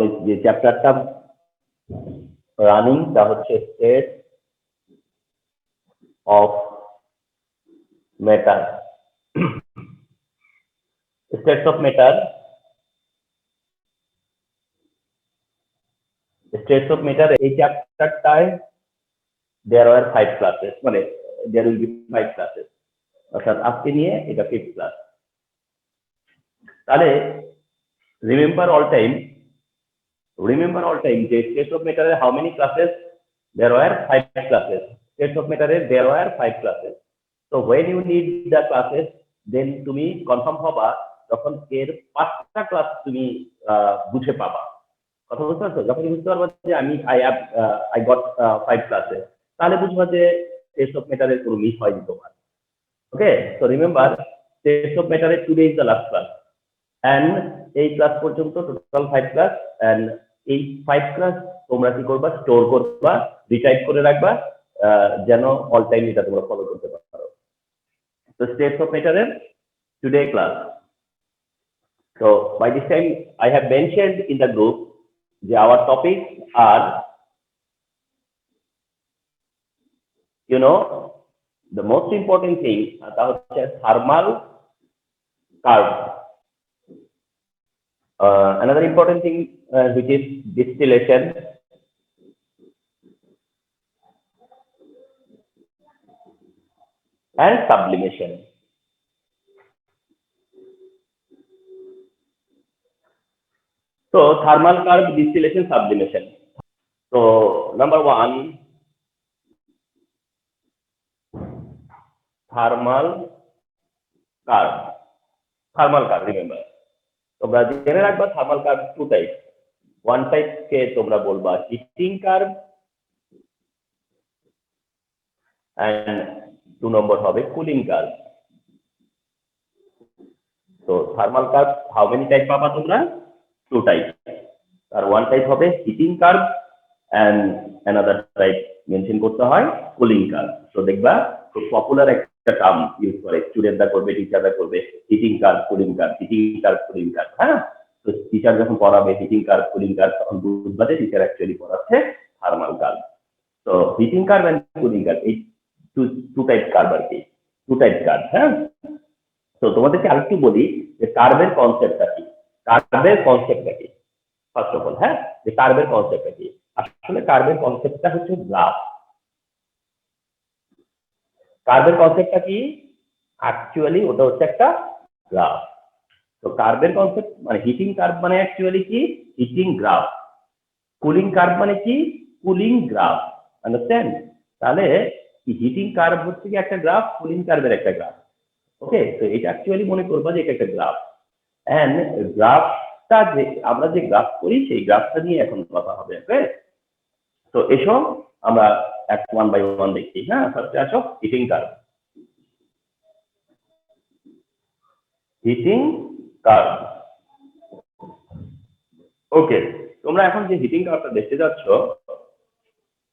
আমাদের যে চ্যাপ্টারটা রানিং তা হচ্ছে state of matter. States of matter, states of matter এই চ্যাপ্টারটায় দেয়ার আর 5 ক্লাসেস, মানে দেয়ার উইল বি 5 ক্লাসেস, অর্থাৎ আজকে নিয়ে এটা 5th ক্লাস। তাহলে রিমেম্বার অল টাইম যে স্টেটস অফ ম্যাটারের how many classes, there are 5 classes. States of ম্যাটারের দেয়ার আর 5 ক্লাসেস। তো when you need the classes, then তুমি কনফার্ম হবা যখন এর 5টা ক্লাস তুমি বুঝে পাবা। কথা বুঝতে পারছো? যখন বুঝতে পারবা যে আই গট 5 ক্লাসেস, তাহলে বুঝবা যে টেস্ট অফ ম্যাটারের কোনো মিস হয়নি তোমার। Okay, so remember test of ম্যাটারের today is the last class, and এই ক্লাস পর্যন্ত টোটাল 5 ক্লাস, এন্ড এই 5 ক্লাস তোমরা কি করবা, স্টোর করবা, রিটাইপ করে রাখবা, যেন অল টাইম এটা তোমরা ফলো করতে পারো। তো স্টেটস অফ ম্যাটারের today class. So by this time I have mentioned in the group that our topics are, you know, the most important thing that is thermal curve. Another important thing which is distillation, and sublimation. So thermal curve, distillation, sublimation. So number 1, thermal curve. Thermal curve, remember. তোমরা জেনে রাখবা thermal curve 2 type. 1 type কে তোমরা বলবা heating curve, and 2 number হবে cooling curve. তো thermal curve how many type পাবা তোমরা? 2 টাইপ। আর 1 টাইপ হবে heating curve, and another type mention করতে হয় কুলিং কার্ভ। তো দেখবা খুব পপুলার একটা টার্ম ইউজ করে, স্টুডেন্টরা করবে, টিচাররা করবে, heating curve, cooling curve, heating curve, cooling curve. হ্যাঁ, তো টিচার যখন পড়াবে হিটিং কার্ভ, কুলিং কার্ভ, তখন বুঝবা যে টিচার অ্যাকচুয়ালি পড়াচ্ছে থার্মাল কার্ভ। তো heating curve and cooling curve এই টু টাইপ কার্ভ আর কি, 2 টাইপ কার্ভ। হ্যাঁ, তো তোমাদেরকে আরেকটু বলি যে কার্ভের কনসেপ্টটা কি। কার্ভের কনসেপ্টটা কি ফার্স্ট অফ অল, হ্যাঁ, যে কার্ভের কনসেপ্টটা কি। আসলে কার্ভের কনসেপ্টটা হচ্ছে গ্রাফ। কার্ভের কনসেপ্টটা কি? অ্যাকচুয়ালি ওটা হচ্ছে একটা গ্রাফ। তো কার্ভের কনসেপ্ট মানে হিটিং কার্ভ মানে অ্যাকচুয়ালি কি? Heating graph. কুলিং কার্ভ মানে কি? Cooling graph. আন্ডারস্ট্যান্ড? তাহলে হিটিং কার্ভ হচ্ছে কি একটা গ্রাফ, কুলিং কার্ভের একটা গ্রাফ। ওকে, তো এটা অ্যাকচুয়ালি মনে করবা যে এটা একটা গ্রাফ, এন্ড গ্রাফটা যে আমরা যে গ্রাফ করি সেই গ্রাফটা নিয়ে এখন কথা হবে। ওকে, তো এসো আমরা এক 1 বাই 1 দেখি। হ্যাঁ, ফার্স্টে আসো heating curve. Heating curve, okay, তোমরা এখন যে হিটিং কার্ভটা দেখতে যাচ্ছ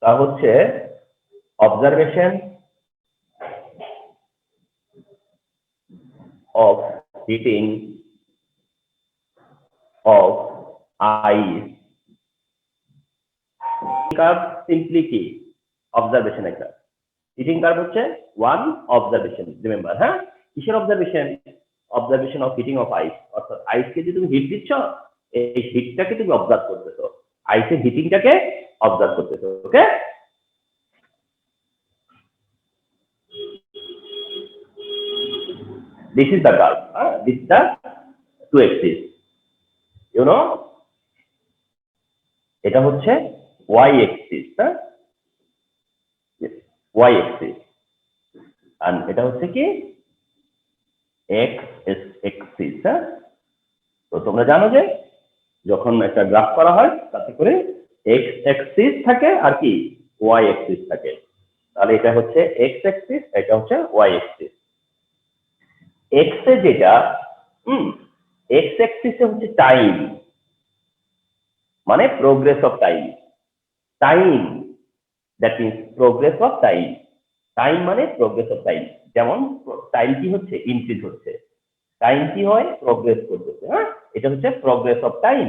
তা হচ্ছে observation of heating of ice. Curve simply কি? অবজারভেশন একটা। হিটিং কার্ভ হচ্ছে 1 অবজারভেশন, রিমেম্বার। হ্যাঁ, কিসের অবজারভেশন? Observation of heating of ice, অর্থাৎ আইসকে যে তুমি হিট দিচ্ছ, এই হিটটাকে তুমি অবজার্ভ করতেছো, আইসের হিটিংটাকে অবজার্ভ করতেছো। ওকে, this is the curve, this is the 2 axis, you know, এটা হচ্ছে y axis, হ্যাঁ, y axis, আর এটা হচ্ছে কি x axis। হ্যাঁ, তো তোমরা জানো যে যখন একটা গ্রাফ করা হয় তাতে করে x axis থাকে আর কি y axis থাকে। তাহলে এটা হচ্ছে x axis, এটা হচ্ছে y axis। x এ যেটা x axis এ হচ্ছে টাইম, মানে progress of time. Time, that means progress of time. Time মানে প্রোগ্রেস অফ টাইম। যেমন টাইম কি হচ্ছে? ইনক্রিজ হচ্ছে। টাইম কি হয়? প্রোগ্রেস করতেছে। হ্যাঁ, এটা হচ্ছে progress of time.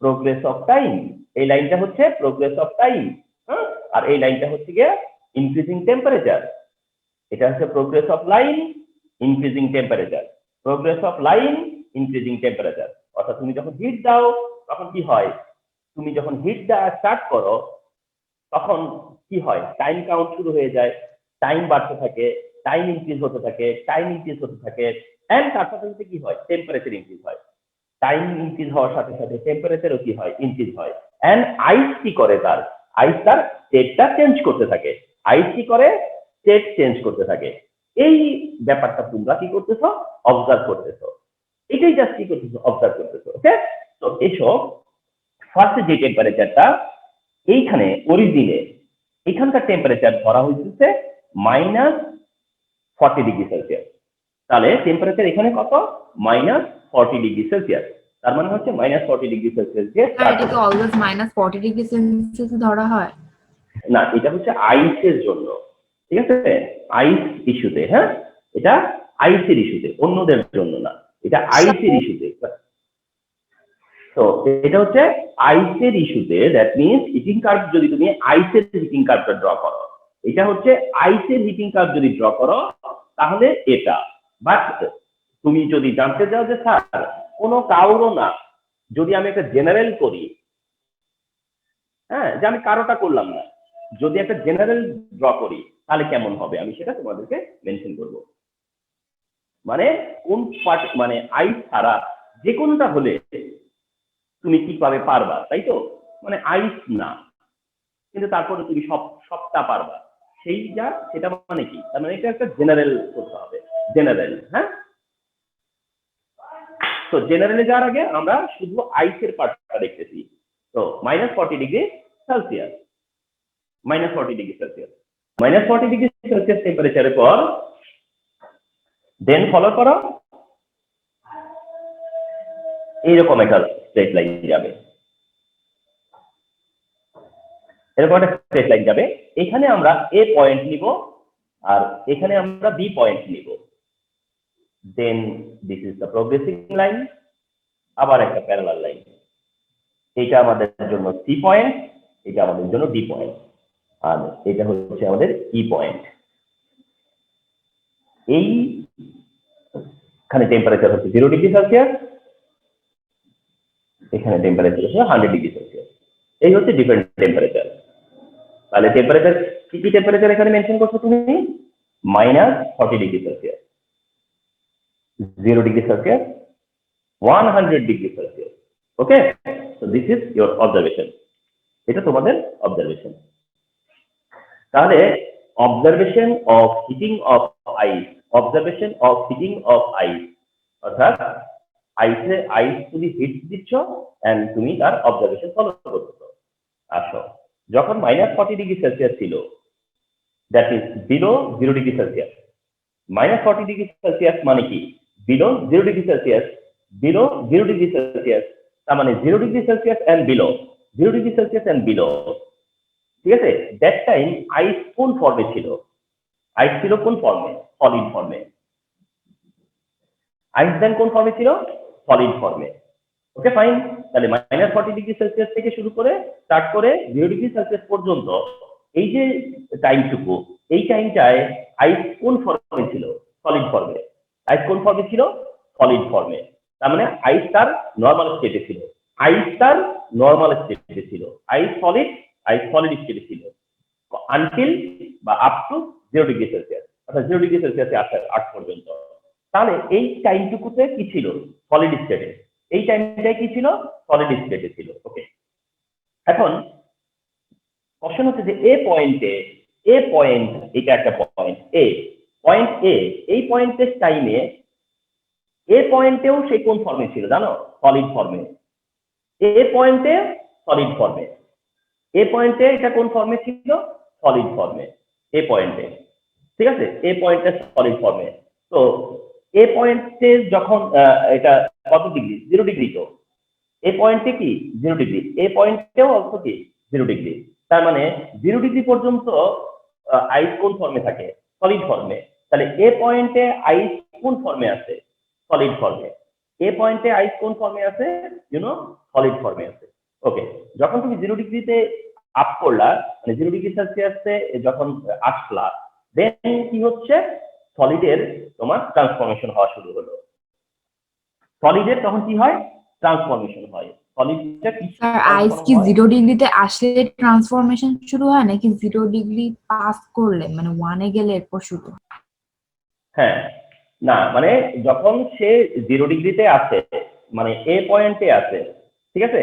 Progress of time, এই লাইনটা হচ্ছে প্রোগ্রেস অফ টাইম, হ্যাঁ, আর এই লাইনটা হচ্ছে গিয়ে ইনক্রিজিং টেম্পারেচার। এটা হচ্ছে progress of line, increasing temperature, progress of line, increasing temperature. অর্থাৎ তুমি যখন হিট দাও তখন কি হয়, তুমি যখন হিট দেওয়া স্টার্ট করো তখন কি হয়, টাইম কাউন্ট শুরু হয়ে যায়, টাইম বাড়তে থাকে, টাইম ইনক্রিজ হতে থাকে, টাইম ইনক্রিজ হতে থাকে, এন্ড তার সাথে সাথে কি হয়, টেম্পারেচার ইনক্রিজ হয়। টাইম ইনক্রিজ হওয়ার সাথে সাথে টেম্পারেচারও কি হয়, ইনক্রিজ হয়। এন্ড আইস কি করে, আইস তার স্টেটটা চেঞ্জ করতে থাকে, আইস কি করে, স্টেট চেঞ্জ করতে থাকে। এই ব্যাপারটা তোমরা কি করতেছো, অবজার্ভ করতেছো, এটাই জাস্ট কি করতেছো, অবজার্ভ করতেছো। ওকে, তো এসব ফার্স্ট যে টেম্পারেচারটা এইখানে অরিজিনে, এখানকার টেম্পারেচার ধরা হয়েছে -40°C। তাহলে টেম্পারেচার এখানে কত, -40°C। তার মানে হচ্ছে -40°C যে এটা কি অলওয়েজ -40°C ধরা হয়? না, এটা হচ্ছে আইসের জন্য, ঠিক আছে, আইস ইস্যুতে। হ্যাঁ, এটা আইসের ইস্যুতে, অন্যদের জন্য না, এটা আইসের ইস্যুতে। তো এটা হচ্ছে আইসের ইস্যুতে, দ্যাট মিনস হিটিং কার্ভ যদি তুমি আইসের হিটিং কার্ভটা ড্র করো, এটা হচ্ছে আইসের হিটিং কার্ভ যদি ড্র করো তাহলে এটা। বাট তুমি যদি জানতে চাও যে স্যার কোনো কারো না, যদি আমি একটা জেনারেল করি, হ্যাঁ, যে আমি কারোটা করলাম না, যদি একটা জেনারেল ড্র করি তাহলে কেমন হবে, আমি সেটা তোমাদেরকে মেনশন করব। মানে কোন পার্ট, মানে আইস ছাড়া যে কোনটা হলে তুমি কিভাবে পারবা, তাই তো, মানে আইস না কিন্তু তারপরে তুমি সবটা পারবা, সেটা মানে কি, তার মানে এটা একটা জেনারেল করতে হবে, জেনারেল। হ্যাঁ, তো জেনারেলে যাওয়ার আগে আমরা শুধু আইসের পার্টটা দেখতেছি। তো -40°C, -40°C, -40°C টেম্পারেচারের পর দেন ফলো করো এইরকম একটা স্ট্রেট লাইন যাবে, এরকম একটা স্ট্রেট লাইন যাবে। এখানে আমরা এ পয়েন্ট নিব আর এখানে আমরা বি পয়েন্ট নিব। Then this is the progressing line, আবার একটা প্যারালাল লাইন, এটা আমাদের জন্য সি পয়েন্ট, এটা আমাদের জন্য ডি পয়েন্ট, আর এটা হচ্ছে আমাদের ই পয়েন্ট। এইখানে টেম্পারেচার হচ্ছে 0°C, এখানে টেম্পারেচার হচ্ছে 100°C। এই হচ্ছে ডিফারেন্ট টেম্পারেচার। তাহলে টেম্পারেচার কি কি টেম্পারেচার এখানে মেনশন করছো তুমি, -40°C, 0°C, 100°C। Okay, so this is your observation, এটা তোমাদের অবজারভেশন। তাহলে observation of heating of ice, observation of heating of ice, অর্থাৎ আইস তুমি হিট দিচ্ছ এন্ড তুমি তার অবজারভেশন ফলো করতেছো। আসো, যখন -40°C ছিল, that is below 0°C, -40°C মানে কি, বিলো 0°C, বিলো 0°C, তার মানে 0°C and below, 0°C and below, ঠিক আছে। দ্যাট টাইম আইস কোন ফর্মে ছিল, আইস ছিল কোন ফর্মে, সলিড ফর্মে। আইস দেন কোন ফর্মে ছিল, সলিড ফর্মে। ওকে ফাইন, তাহলে -40°C থেকে শুরু করে স্টার্ট করে 0°C পর্যন্ত এই যে টাইমটুকু, এই টাইমটায় আইস কোন ফর্মে ছিল, সলিড ফর্মে। আইস কোন ফর্মে ছিল, সলিড ফর্মে। তার মানে আইস তার নর্মাল স্টেটে ছিল, আইস তার নর্মাল স্টেটে ছিল, আইস সলিড স্টেটে ছিল আনটিল বা আপ টু 0°C, অর্থাৎ 0°C আসার আগ পর্যন্ত। তাহলে এই টাইমটুকুতে কি ছিল, সলিড স্টেটে, এই টাইমটাই কি ছিল, সলিড স্টেটে ছিল। ওকে, এখন কোশ্চেন হচ্ছে যে এ পয়েন্ট, এটা একটা পয়েন্ট এ, এই পয়েন্টের টাইমে এ পয়েন্টেও সে কোন ফর্মে ছিল জানো, সলিড ফর্মে। এ পয়েন্টে সলিড ফর্মে, এ পয়েন্টে এটা কোন ফর্মে ছিল, সলিড ফর্মে, এ পয়েন্টে, ঠিক আছে, এ পয়েন্টে সলিড ফর্মে। তো এ পয়েন্টে যখন এটা কত ডিগ্রি, 0°, তো এ পয়েন্টে কি 0°, এ পয়েন্টেও অল্প কি 0°। তার মানে 0° পর্যন্ত আইস কোন ফর্মে থাকে, সলিড ফর্মে। তাহলে এ পয়েন্টে আইস কোন ফর্মে আছে, সলিড ফর্মে। এ পয়েন্টে আইস কোন ফর্মে আছে, সলিড ফর্মে আছে। ওকে, যখন তুমি 0 ডিগ্রিতে আপ করলা, মানে 0 ডিগ্রি সেলসিয়াসে যখন আসলা, দেন কি হচ্ছে, সলিডের তোমার ট্রান্সফরমেশন হওয়া শুরু হলো। সলিডের তখন কি হয়, ট্রান্সফরমেশন হয়। সলিডটা কি স্যার আইস কি 0 ডিগ্রিতে আসলে ট্রান্সফরমেশন শুরু হয় নাকি 0 ডিগ্রি পাস করলে মানে 1 এ গেলে এরপর শুরু? হ্যাঁ, না মানে যখন সে 0 ডিগ্রিতে আছে, মানে এ পয়েন্টে আছে, ঠিক আছে,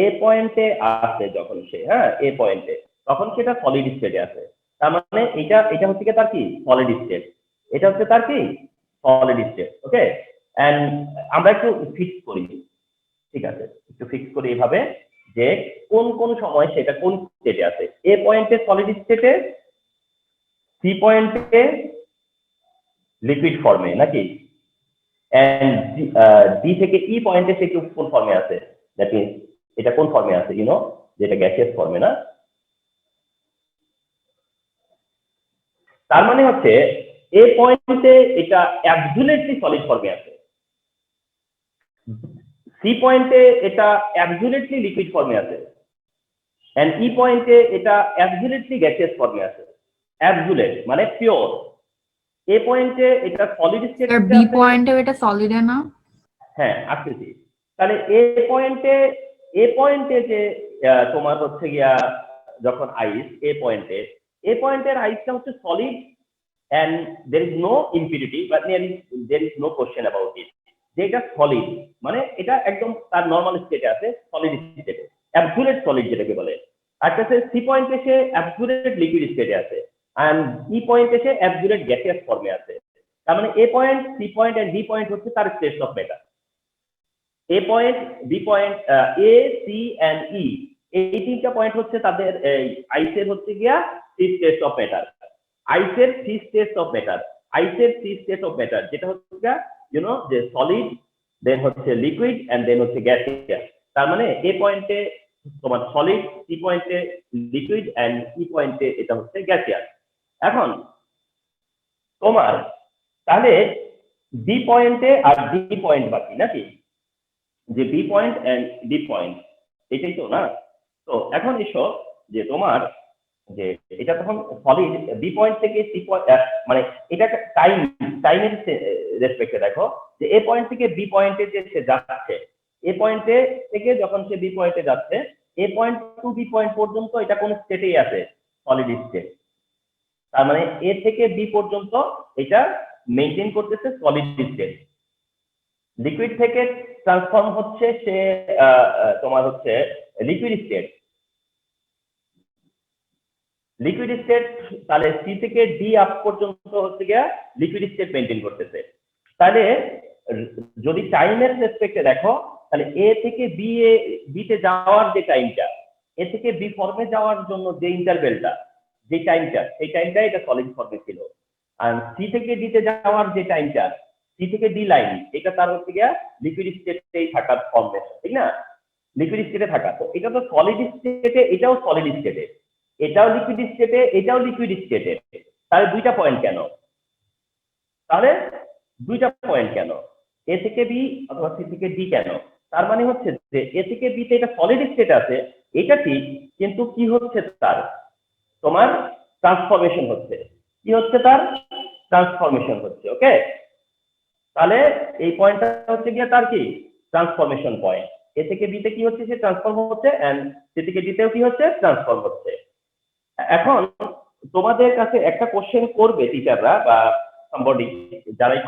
এ পয়েন্টে আছে যখন সে, হ্যাঁ এ পয়েন্টে, তখন সেটা সলিড স্টেটে আছে। তার মানে এটা এটা হচ্ছে কি তার কি সলিড স্টেট, এটা হচ্ছে তার কি সলিড স্টেট। ওকে, এন্ড আমরা একটু ফিক্স করি, ঠিক আছে, একটু ফিক্স করি এইভাবে যে কোন কোন সময় সেটা কোন স্টেটে আছে। এ পয়েন্টে সলিড স্টেটে, সি পয়েন্টে লিকুইড ফর্মে নাকি, এন্ড ডি থেকে ই পয়েন্টে সে কোন ফর্মে আছে, দ্যাট মিন্স এটা কোন ফর্মে আছে, যেটা গ্যাসিয়াস ফর্মে না। তার মানে হচ্ছে এ পয়েন্টে এটা অ্যাবসলিউটলি সলিড ফর্মে আছে, সি পয়েন্টে এটা অ্যাবসলিউটলি লিকুইড ফর্মে আছে, এন্ড ই পয়েন্টে এটা অ্যাবসলিউটলি গ্যাসিয়াস ফর্মে আছে। অ্যাবসলিউট মানে পিওর। এ পয়েন্টে এটা সলিড স্টেটে স্যার আছে, বি পয়েন্টে এটা সলিডে না? হ্যাঁ আসতেছি। তাহলে এ পয়েন্টে যে তোমার হচ্ছে গিয়া যখন আইস এ পয়েন্টের আইসটা হচ্ছে solid, and there is no impurity but there is no question about it, যে এটা সলিড, মানে এটা একদম তার নর্মাল স্টেটে আছে, সলিড স্টেটে, অ্যাবসলিউট সলিড যেটাকে বলে। আর কাছে সি পয়েন্টে সে অ্যাবসলিউট লিকুইড স্টেটে আছে, এন্ড ই পয়েন্টে সে অ্যাবসলিউট গ্যাসিয়াস ফর্মে আছে। তার মানে A point, C point and D point হচ্ছে তার states of matter. A point, B point, A, C and E, এই তিনটা পয়েন্ট হচ্ছে তাদের আইসের হচ্ছে গিয়া থ্রি স্টেটস অফ ম্যাটার। আইসের থ্রি স্টেটস অফ ম্যাটার, আইসের থ্রি স্টেটস অফ ম্যাটার যেটা হচ্ছে গিয়া যে সলিড, দেন হচ্ছে লিকুইড এন্ড দেন হচ্ছে গ্যাসিয়াস। তার মানে এ পয়েন্টে তোমার সলিড, সি পয়েন্টে লিকুইড এন্ড ই পয়েন্টে এটা হচ্ছে গ্যাসিয়াস। এখন তোমার তাহলে বি পয়েন্টে আর ডি পয়েন্ট বাকি নাকি, যে B point and D point, এটাই তো না? তো এখন এসো যে তোমার যে এটা তখন সলিড, বি পয়েন্ট থেকে সি পয়েন্ট, মানে এটা টাইমের রেসপেক্টে দেখো যে এ পয়েন্ট থেকে বি পয়েন্টে যে সে যাচ্ছে, এ পয়েন্টে থেকে যখন সে বি পয়েন্টে যাচ্ছে, এ পয়েন্ট টু বি পয়েন্ট পর্যন্ত এটা কোন স্টেটেই আছে, সলিড স্টেট। তার মানে এ থেকে বি পর্যন্ত এটা মেনটেন করতেছে সলিড স্টেট। লিকুইড থেকে ট্রান্সফর্ম হচ্ছে সে তোমার হচ্ছে লিকুইড স্টেট, লিকুইড স্টেট। তাহলে সি থেকে ডি আপ পর্যন্ত হচ্ছে গিয়া লিকুইড স্টেট মেনটেন করতেছে। তাহলে যদি টাইমের রেসপেক্টে দেখো, তাহলে এ থেকে বি তে যাওয়ার যে টাইমটা, এ থেকে বি ফর্মে যাওয়ার জন্য যে ইন্টারভেলটা, যে টাইমটা, সেই টাইমটা এটা সলিড ফর্মে ছিল। আর সি থেকে ডি তে যাওয়ার যে টাইমটা, সি থেকে ডি লাইন, এটা তার হচ্ছে গিয়া লিকুইড স্টেটেই থাকার ফর্মেশন, ঠিক না, লিকুইড স্টেটে থাকা। তো এটা তো সলিড স্টেটে, এটাও সলিড স্টেটে, এটাও লিকুইড স্টেটে, এটাও লিকুইড স্টেটে। তাহলে দুইটা পয়েন্ট কেন, তাহলে দুইটা পয়েন্ট কেন, এ থেকে বি অথবা সি থেকে ডি কেন? তার মানে হচ্ছে যে এ থেকে বি তে এটা সলিড স্টেট আছে, এটা ঠিক, কিন্তু কি হচ্ছে তার, তোমার ট্রান্সফরমেশন হচ্ছে, কি হচ্ছে তার ট্রান্সফরমেশন হচ্ছে। ওকে, তাহলে এই পয়েন্টটা হচ্ছে গিয়ে তার কি ট্রান্সফরমেশন পয়েন্ট। এ থেকে বি তে কি হচ্ছে, সে ট্রান্সফর্ম হচ্ছে, এন্ড সি থেকে ডি তেও কি হচ্ছে, ট্রান্সফর্ম হচ্ছে। এখন তোমাদের কাছে একটা কোশ্চেন করবে টিচাররা বা সামবডি যারাই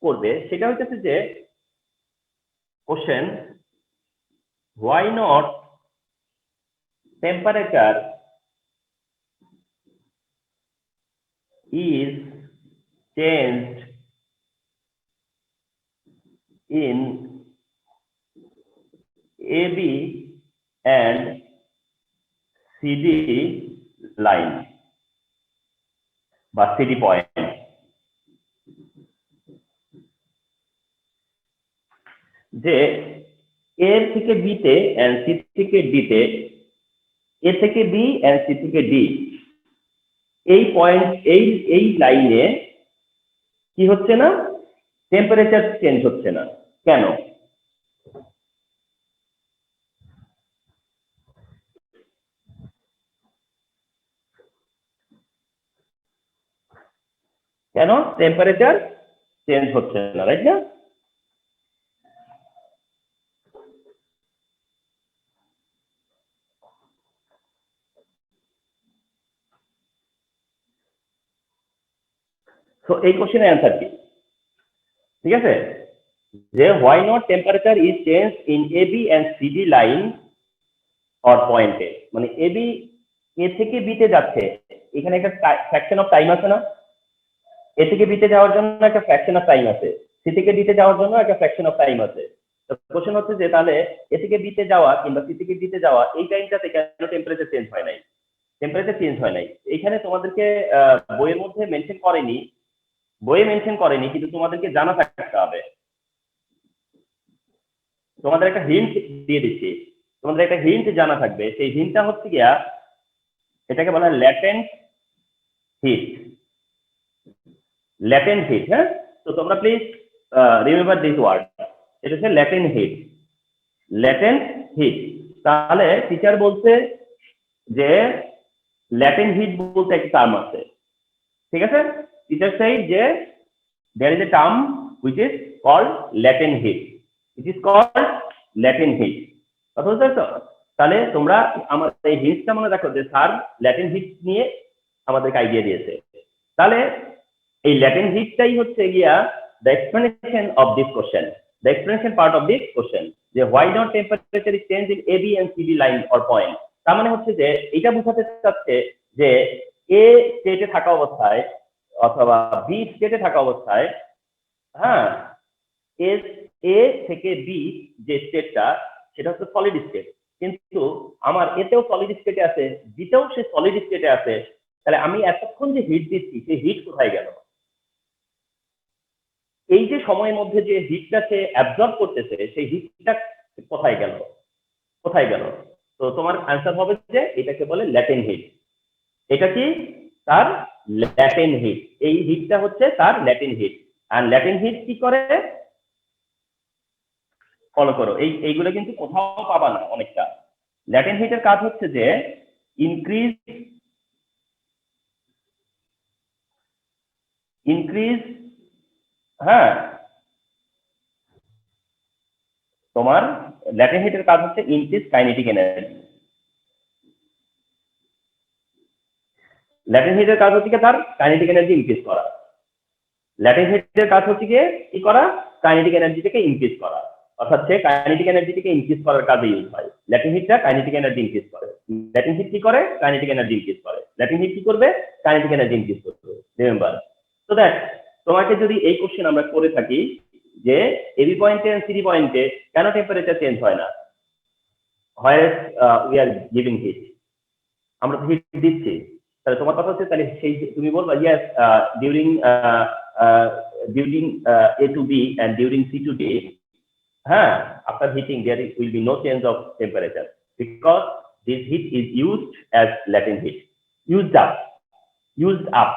করবে, সেটা হচ্ছে যে question, why not temperature is changed in AB and CD line বা CD point, যে A থেকে B তে and C থেকে D তে, A থেকে B and C থেকে D, এই পয়েন্ট, এই লাইনে কি হচ্ছে না, টেম্পারেচার চেঞ্জ হচ্ছে না, কেন? কেন টেম্পারেচার চেঞ্জ হচ্ছে না, রাইট না? তো এই কোশ্চেনের অ্যান্সার কি? ঠিক আছে, যে why not temperature is change in AB and CD line or পয়েন্টে, মানে এবি এ থেকে বিতে যাচ্ছে, এখানে একটা ফ্র্যাকশন অফ টাইম আছে না? এ থেকে বিতে যাওয়ার জন্য একটা ফ্র্যাকশন অফ টাইম আছে, সি থেকে ডিতে যাওয়ার জন্য একটা ফ্র্যাকশন অফ টাইম আছে। তো কোশ্চেন হচ্ছে যে তাহলে এ থেকে বিতে যাওয়া কিংবা সি থেকে ডিতে যাওয়া এই টাইমটাতে কেন টেম্পারেচার চেঞ্জ হয় নাই? টেম্পারেচার চেঞ্জ হয় নাই, এইখানে তোমাদেরকে বইয়ের মধ্যে মেনশন করেনি, বইয়ে মেনশন করেনি, কিন্তু তোমাদেরকে জানা থাকতে হবে। তোমাদের একটা হিন্ট দিয়ে দিচ্ছি, তোমাদের একটা হিন্ট জানা থাকবে, সেই হিন্টটা হচ্ছে গিয়া এটাকে বলা হয় ল্যাটেন্ট হিট। ল্যাটেন্ট হিট, হ্যাঁ? তো তোমরা প্লিজ রিমেম্বার দিস ওয়ার্ড, এটা হচ্ছে ল্যাটেন্ট হিট। ল্যাটেন্ট হিট, তাহলে টিচার বলছে যে ল্যাটেন্ট হিট বলতে একটা টার্ম আছে, ঠিক আছে? টিচার সেই যে there is a term which is called latent heat, it is called latent heat, কথা বুঝতে পারছো? তাহলে তোমরা আমার এই হিন্টটা মনে রাখো যে স্যার ল্যাটেন্ট হিট নিয়ে আমাদেরকে আইডিয়া দিয়েছে। তাহলে এই ল্যাটেন্ট হিটটাই হচ্ছে গিয়া the explanation of this question, the explanation part of this question, যে why not temperature is changed in AB and CD line or point। তার মানে হচ্ছে যে এটা বোঝাতে চাচ্ছে যে এ স্টেটে থাকা অবস্থায় অথবা বি স্টেটে থাকা অবস্থায়, হ্যাঁ, এ থেকে বি যে স্টেটটা সেটা হচ্ছে সলিড স্টেট, কিন্তু আমার এতেও সলিড স্টেটে আছে, বিতেও সে সলিড স্টেটে আছে, তাহলে আমি এতক্ষণ যে হিট দিচ্ছি সেই হিট কোথায় গেল? এই যে সময়ের মধ্যে যে হিটটা সে অ্যাবজর্ব করতেছে সেই হিটটা কোথায় গেল? কোথায় গেল? তো তোমার অ্যান্সার হবে যে এটাকে বলে ল্যাটেন্ট হিট। এটা কি? তার ল্যাটেন্ট হিট, এই হিটটা হচ্ছে তার ল্যাটেন্ট হিট। আর ল্যাটেন্ট হিট কি করে? ফলো করো, এইগুলো কিন্তু কোথাও পাবা না অনেকটা। ল্যাটেন্ট হিটের কাজ হচ্ছে যে ইনক্রিজ হ্যাঁ, তোমার ল্যাটেন্ট হিটের কাজ হচ্ছে ইনক্রিজ কাইনেটিক এনার্জি। ল্যাটেন্ট হিটের কাজ হচ্ছে কি তার কাইনেটিক এনার্জি ইনক্রিজ করা। ল্যাটেন্ট হিটের কাজ হচ্ছে কি করা? কাইনেটিক এনার্জিটাকে ইনক্রিজ করা, অর্থাৎ সে কাইনেটিক এনার্জিটাকে ইনক্রিজ করার কাজে ইউজ হয়। ল্যাটেন্ট হিটটা কাইনেটিক এনার্জি ইনক্রিজ করে। ল্যাটেন্ট হিট কি করে? কাইনেটিক এনার্জি ইনক্রিজ করে। ল্যাটেন্ট হিট কি করবে? কাইনেটিক এনার্জি ইনক্রিজ করবে। রিমেম্বার। তো দেখ, তোমাকে যদি এই কোশ্চেন আমরা করে থাকি যে এবি পয়েন্টে এন্ড সিডি পয়েন্টে কেন টেম্পারেচার চেঞ্জ হয় না, where we are giving heat, আমরা তো হিট দিচ্ছি, তাহলে তোমার কথা হচ্ছে তাহলে সেই তুমি বলবা yes during A to B and during C to D, after heating there will be no change of temperature because this heat is used as latent heat, used up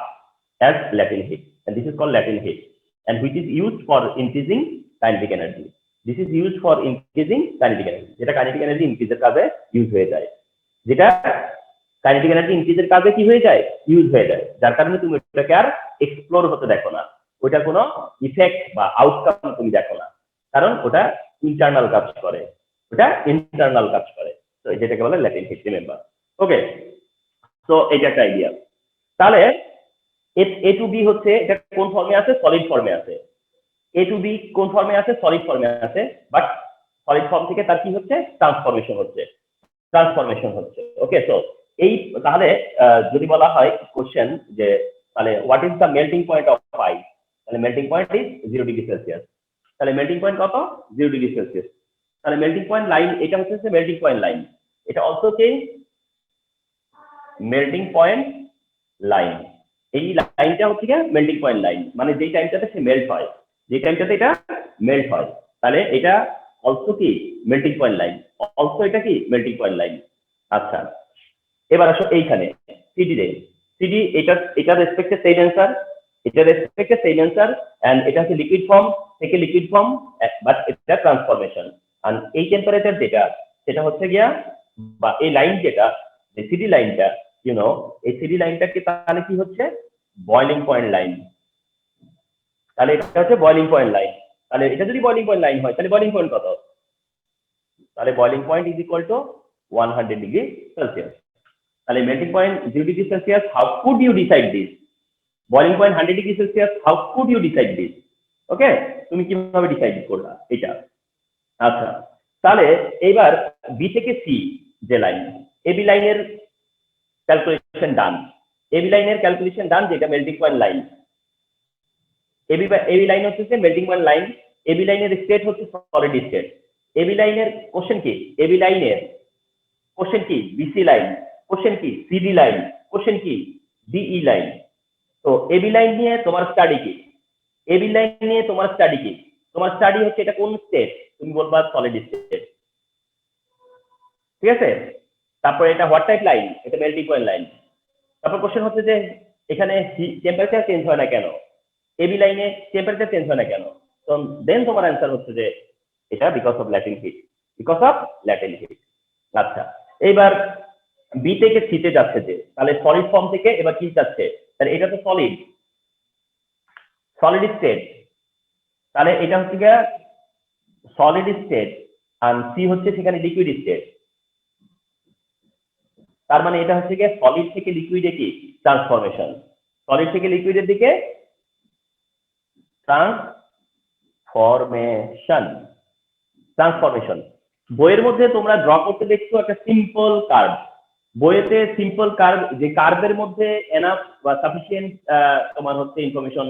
as latent heat, and this is called latent heat, and which is used for increasing kinetic energy. This is used for increasing kinetic energy, যেটা kinetic energy increase এর কাজে use হয়ে যায়, যেটা kinetic energy ইনক্রিজের কাজে কি হয়ে যায়? ইউজ হয়ে যায়, যার কারণে তুমি ওটাকে আর এক্সপ্লোর হতে দেখো না, ওটা কোনো ইফেক্ট বা আউটকাম তুমি দেখো না, কারণ ওটা ইন্টারনাল কাজ করে, ওটা ইন্টারনাল কাজ করে। তো যেটাকে বলে ল্যাটেন্ট হিট, রিমেম্বার। ওকে, তো এটা একটা আইডিয়া। তাহলে এ টু বি হচ্ছে এটা কোন ফর্মে আছে? সলিড ফর্মে আছে। এ টু বি কোন ফর্মে আছে? সলিড ফর্মে আছে, বাট সলিড ফর্ম থেকে তার কি হচ্ছে? ট্রান্সফরমেশন হচ্ছে। ওকে, তো এই তাহলে যদি বলা হয় কোশ্চেন যে তাহলে what is the melting point of ice, তাহলে melting point is 0 degree Celsius. তাহলে মেল্টিং পয়েন্ট কত? 0 ডিগ্রি সেলসিয়াস। তাহলে মেল্টিং পয়েন্ট লাইন, এটা হচ্ছে মেল্টিং পয়েন্ট লাইন, এটা অলসো কি মেল্টিং পয়েন্ট লাইন। এই লাইনটা হচ্ছে কি মেল্টিং পয়েন্ট লাইন, মানে যেই টাইমটাতে সে মেল্ট হয়, যেই টাইমটাতে এটা মেল্ট হয়, তাহলে এটা অলসো কি মেল্টিং পয়েন্ট লাইন, অলসো এটা কি মেল্টিং পয়েন্ট লাইন। আচ্ছা, এবার আসো এইখানে সিডি রে, সিডি এটা রেসপেক্টে সেম অ্যান্সার, এটা রেসপেক্টে সেম অ্যান্সার, এন্ড এটা হচ্ছে লিকুইড ফর্ম থেকে লিকুইড ফর্ম, বাট এটা ট্রান্সফরমেশন। আর এই টেম্পারেচার যেটা সেটা হচ্ছে গিয়া, বা এই লাইন যেটা সিডি লাইনটা, এই সিডি লাইনটা কি তাহলে কি হচ্ছে? Boiling point line. তাহলে এটা হচ্ছে বয়লিং পয়েন্ট লাইন। তাহলে এটা যদি বয়লিং পয়েন্ট লাইন হয় তাহলে বয়লিং পয়েন্ট কত? তাহলে boiling point is equal to 100 degree Celsius. তাহলে melting point 0 degree Celsius, how could you decide this? Boiling point 100 degree Celsius, how could you decide this? Okay, তুমি কিভাবে decide করলা এটা? আচ্ছা, তাহলে এইবার বি থেকে সি যে লাইন, এবি লাইনের ক্যালকুলেশন ডান। এবি লাইনের ক্যালকুলেশন ডান, যেটা melting point line. AB line হচ্ছে মেল্টিং পয়েন্ট লাইন। এবি লাইনের স্টেট হচ্ছে সলিড স্টেট। এবি লাইনের কোশ্চেন কি? এবি লাইনের কোশ্চেন কি? BC line. কোশ্চেন কি? CD line. কোশ্চেন কি? DE line. তো এবি লাইন নিয়ে তোমার স্টাডি কি? এবি লাইন নিয়ে তোমার স্টাডি কি? তোমার স্টাডি হচ্ছে এটা কোন স্টেট? তুমি বলবা সলিড স্টেট, ঠিক আছে? তারপর এটা হোয়াট টাইপ লাইন? এটা মেল্টিং পয়েন্ট লাইন। তারপর কোশ্চেন হচ্ছে যে এখানে টেম্পারেচার চেঞ্জ হয় না কেন? এবি লাইনে টেম্পারেচার চেঞ্জ হয় না কেন? তো দেন তোমার অ্যান্সার হচ্ছে যে এটা because of latent heat. Because of latent heat. আচ্ছা, এইবার বি থেকে সিতে যাচ্ছে যে, তাহলে সলিড ফর্ম থেকে এবার কি যাচ্ছে? তাহলে এটা তো সলিড, সলিড স্টেট। তাহলে এটা হচ্ছে গিয়ে সলিড স্টেট, আর সি হচ্ছে সেখানে লিকুইড স্টেট। তার মানে এটা হচ্ছে গিয়ে সলিড থেকে লিকুইডে কি ট্রান্সফরমেশন, সলিড থেকে লিকুইডের দিকে ট্রান্সফরমেশন। ট্রান্সফরমেশন বইয়ের মধ্যে তোমরা ড্র করতে দেখছো একটা সিম্পল কার্ভ। বইয়েতে সিম্পল কার্ভ, যে কার্ভের মধ্যে এনাফ বা সাফিসিয়েন্ট তোমার হচ্ছে ইনফরমেশন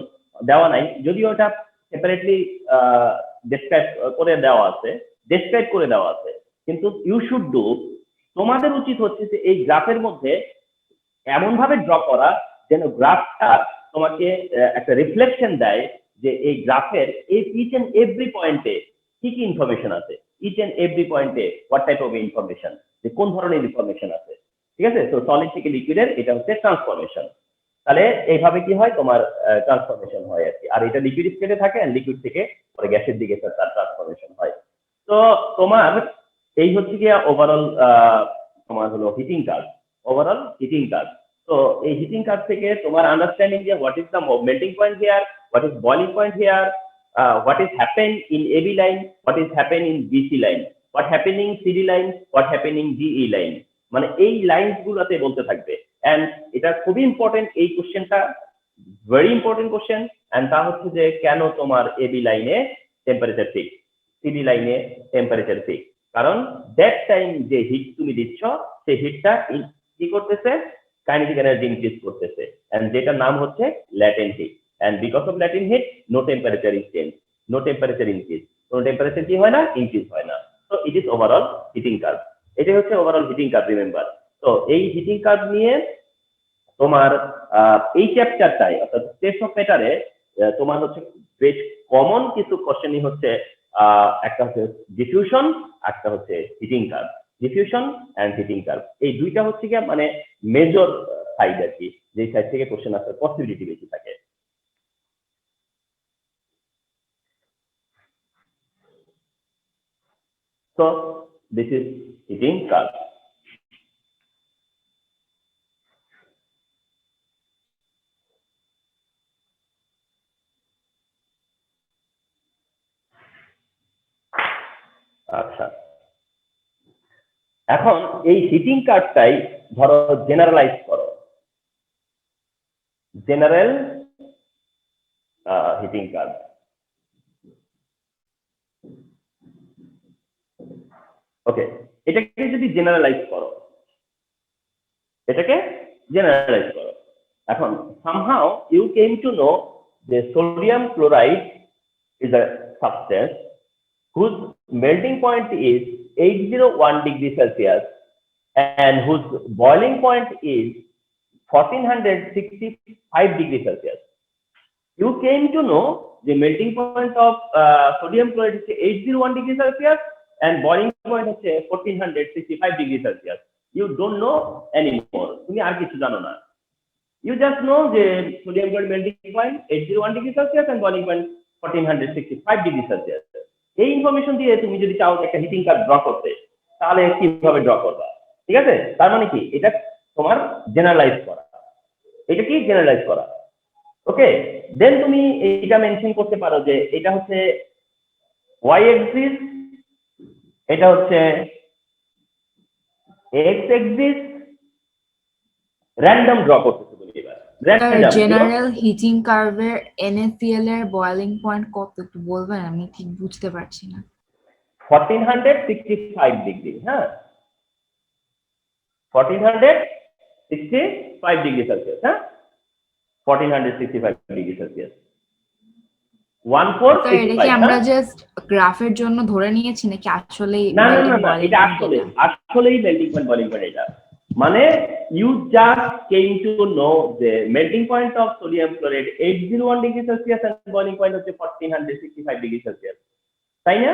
দেওয়া নাই, যদিও এটা সেপারেটলি ডেসক্রাইব করে দেওয়া আছে, ডেসক্রাইব করে দেওয়া আছে, কিন্তু ইউ শুড ডু, তোমাদের উচিত হচ্ছে যে এই গ্রাফের মধ্যে এমন ভাবে ড্র করা যেন গ্রাফটা তোমাকে একটা রিফ্লেকশন দেয় যে এই গ্রাফের এই ইচ এন্ড এভরি পয়েন্টে কি কি ইনফরমেশন আছে, ইচ এন্ড এভরি পয়েন্টে হোয়াট টাইপ অফ ইনফরমেশন, যে কোন ধরনের ইনফরমেশন আছে, ঠিক আছে? তো সলিড থেকে লিকুইডের এটা হচ্ছে ট্রান্সফরমেশন। তাহলে এইভাবে কি হয় তোমার ট্রান্সফরমেশন হয় আর কি। আর এটা লিকুইড স্টেটে থাকে, আর লিকুইড থেকে পরে গ্যাসের দিকে তার ট্রান্সফরমেশন হয়। তো তোমার এই হচ্ছে গিয়ে ওভারঅল তোমার হলো heating curve, overall heating curve. তো এই হিটিং কার্ভ থেকে তোমার আন্ডারস্ট্যান্ডিং যে what is the melting point here, what is boiling point here, what is happened in AB line, what is happened in BC line, what happening CD line, what happening DE line, মানে এই lines গুলোতে বলতে থাকবে। And এটা খুবই important, এই কোশ্চেনটা very important question. And তা হচ্ছে যে কেন তোমার এবি লাইনে টেম্পারেচার ফিক্স, সিডি লাইনে টেম্পারেচার ফিক্স? কারণ দ্যাট টাইম যে হিট তুমি দিচ্ছ সেই হিটটা কি করতেছে? কাইনেটিক এনার্জি ইনক্রিজ করতেছে, এন্ড যেটার নাম হচ্ছে latent heat. And because of latent heat, no temperature is changed, no temperature increase, no temperature কি হয় না? ইনক্রিজ হয় না। So it is overall heating curve. এটাই হচ্ছে ওভারঅল হিটিং কার্ভ, রিমেম্বার। তো এই হিটিং কার্ভ নিয়ে তোমার এই চ্যাপ্টারটাই অর্থাৎ স্টেপস অফ ম্যাটারে তোমার হচ্ছে বেশ কমন কিছু কোশ্চেনই হচ্ছে একটা হচ্ছে ডিফিউশন, একটা হচ্ছে heating curve. Diffusion and heating curve, এই দুইটা হচ্ছে কি মানে মেজর সাইড আর কি, যে সাইড থেকে কোশ্চেন আসার পসিবিলিটি বেশি থাকে। So this is heating curve. আচ্ছা, এখন এই হিটিং কার্ভটাই ধরো জেনারেলাইজ করো, জেনারেল হিটিং কার্ভ। ওকে, এটাকে যদি জেনারেলাইজ করো, এটাকে জেনারেলাইজ করো। এখন somehow you came to know যে sodium chloride is a substance whose melting point is 801 degree Celsius and whose boiling point is 1465 degree Celsius. You came to know the melting point of sodium chloride is 801 degree Celsius and boiling point is 1465 degree Celsius. You don't know anymore. তুমি আর কিছু জানো না। You just know the sodium chloride melting point 801 degree Celsius and boiling point 1465 degree Celsius. এই information দিয়ে তুমি যদি চাও একটা হিটিং কার্ভ ড্র করতে, তাহলে কিভাবে ড্র করবা? ঠিক আছে, তার মানে কি এটা তোমার জেনারেলাইজ করা। এটা কি জেনারেলাইজ করা? ওকে, দেন তুমি এটা মেনশন করতে পারো যে এটা হচ্ছে ওয়াই এক্সিস, এটা হচ্ছে এক্স এক্সিস, র্যান্ডম ড্র করতেছো তুমি এবার র্যান্ডম জেনারেল হিটিং কার্ভের NaCl এর বয়লিং পয়েন্ট কত একটু বলবেন, আমি ঠিক বুঝতে পারছি না। 1465 ডিগ্রি, হ্যাঁ 1465 ডিগ্রি সেলসিয়াস, হ্যাঁ 1465 ডিগ্রি সেলসিয়াস, স্যার এটা কি 1465, আমরা হ্যাঁ জাস্ট গ্রাফের জন্য ধরে নিয়েছি নাকি আসলেই না না মেল্টিং না না বয়লিং এটা পয়েন্ট? আসলেই মেল্টিং পয়েন্ট বয়লিং পয়েন্ট এটা মানে you just came to know যে melting point of sodium chloride 801 degree Celsius and boiling point হচ্ছে 1465 ডিগ্রি সেলসিয়াস, তাই না?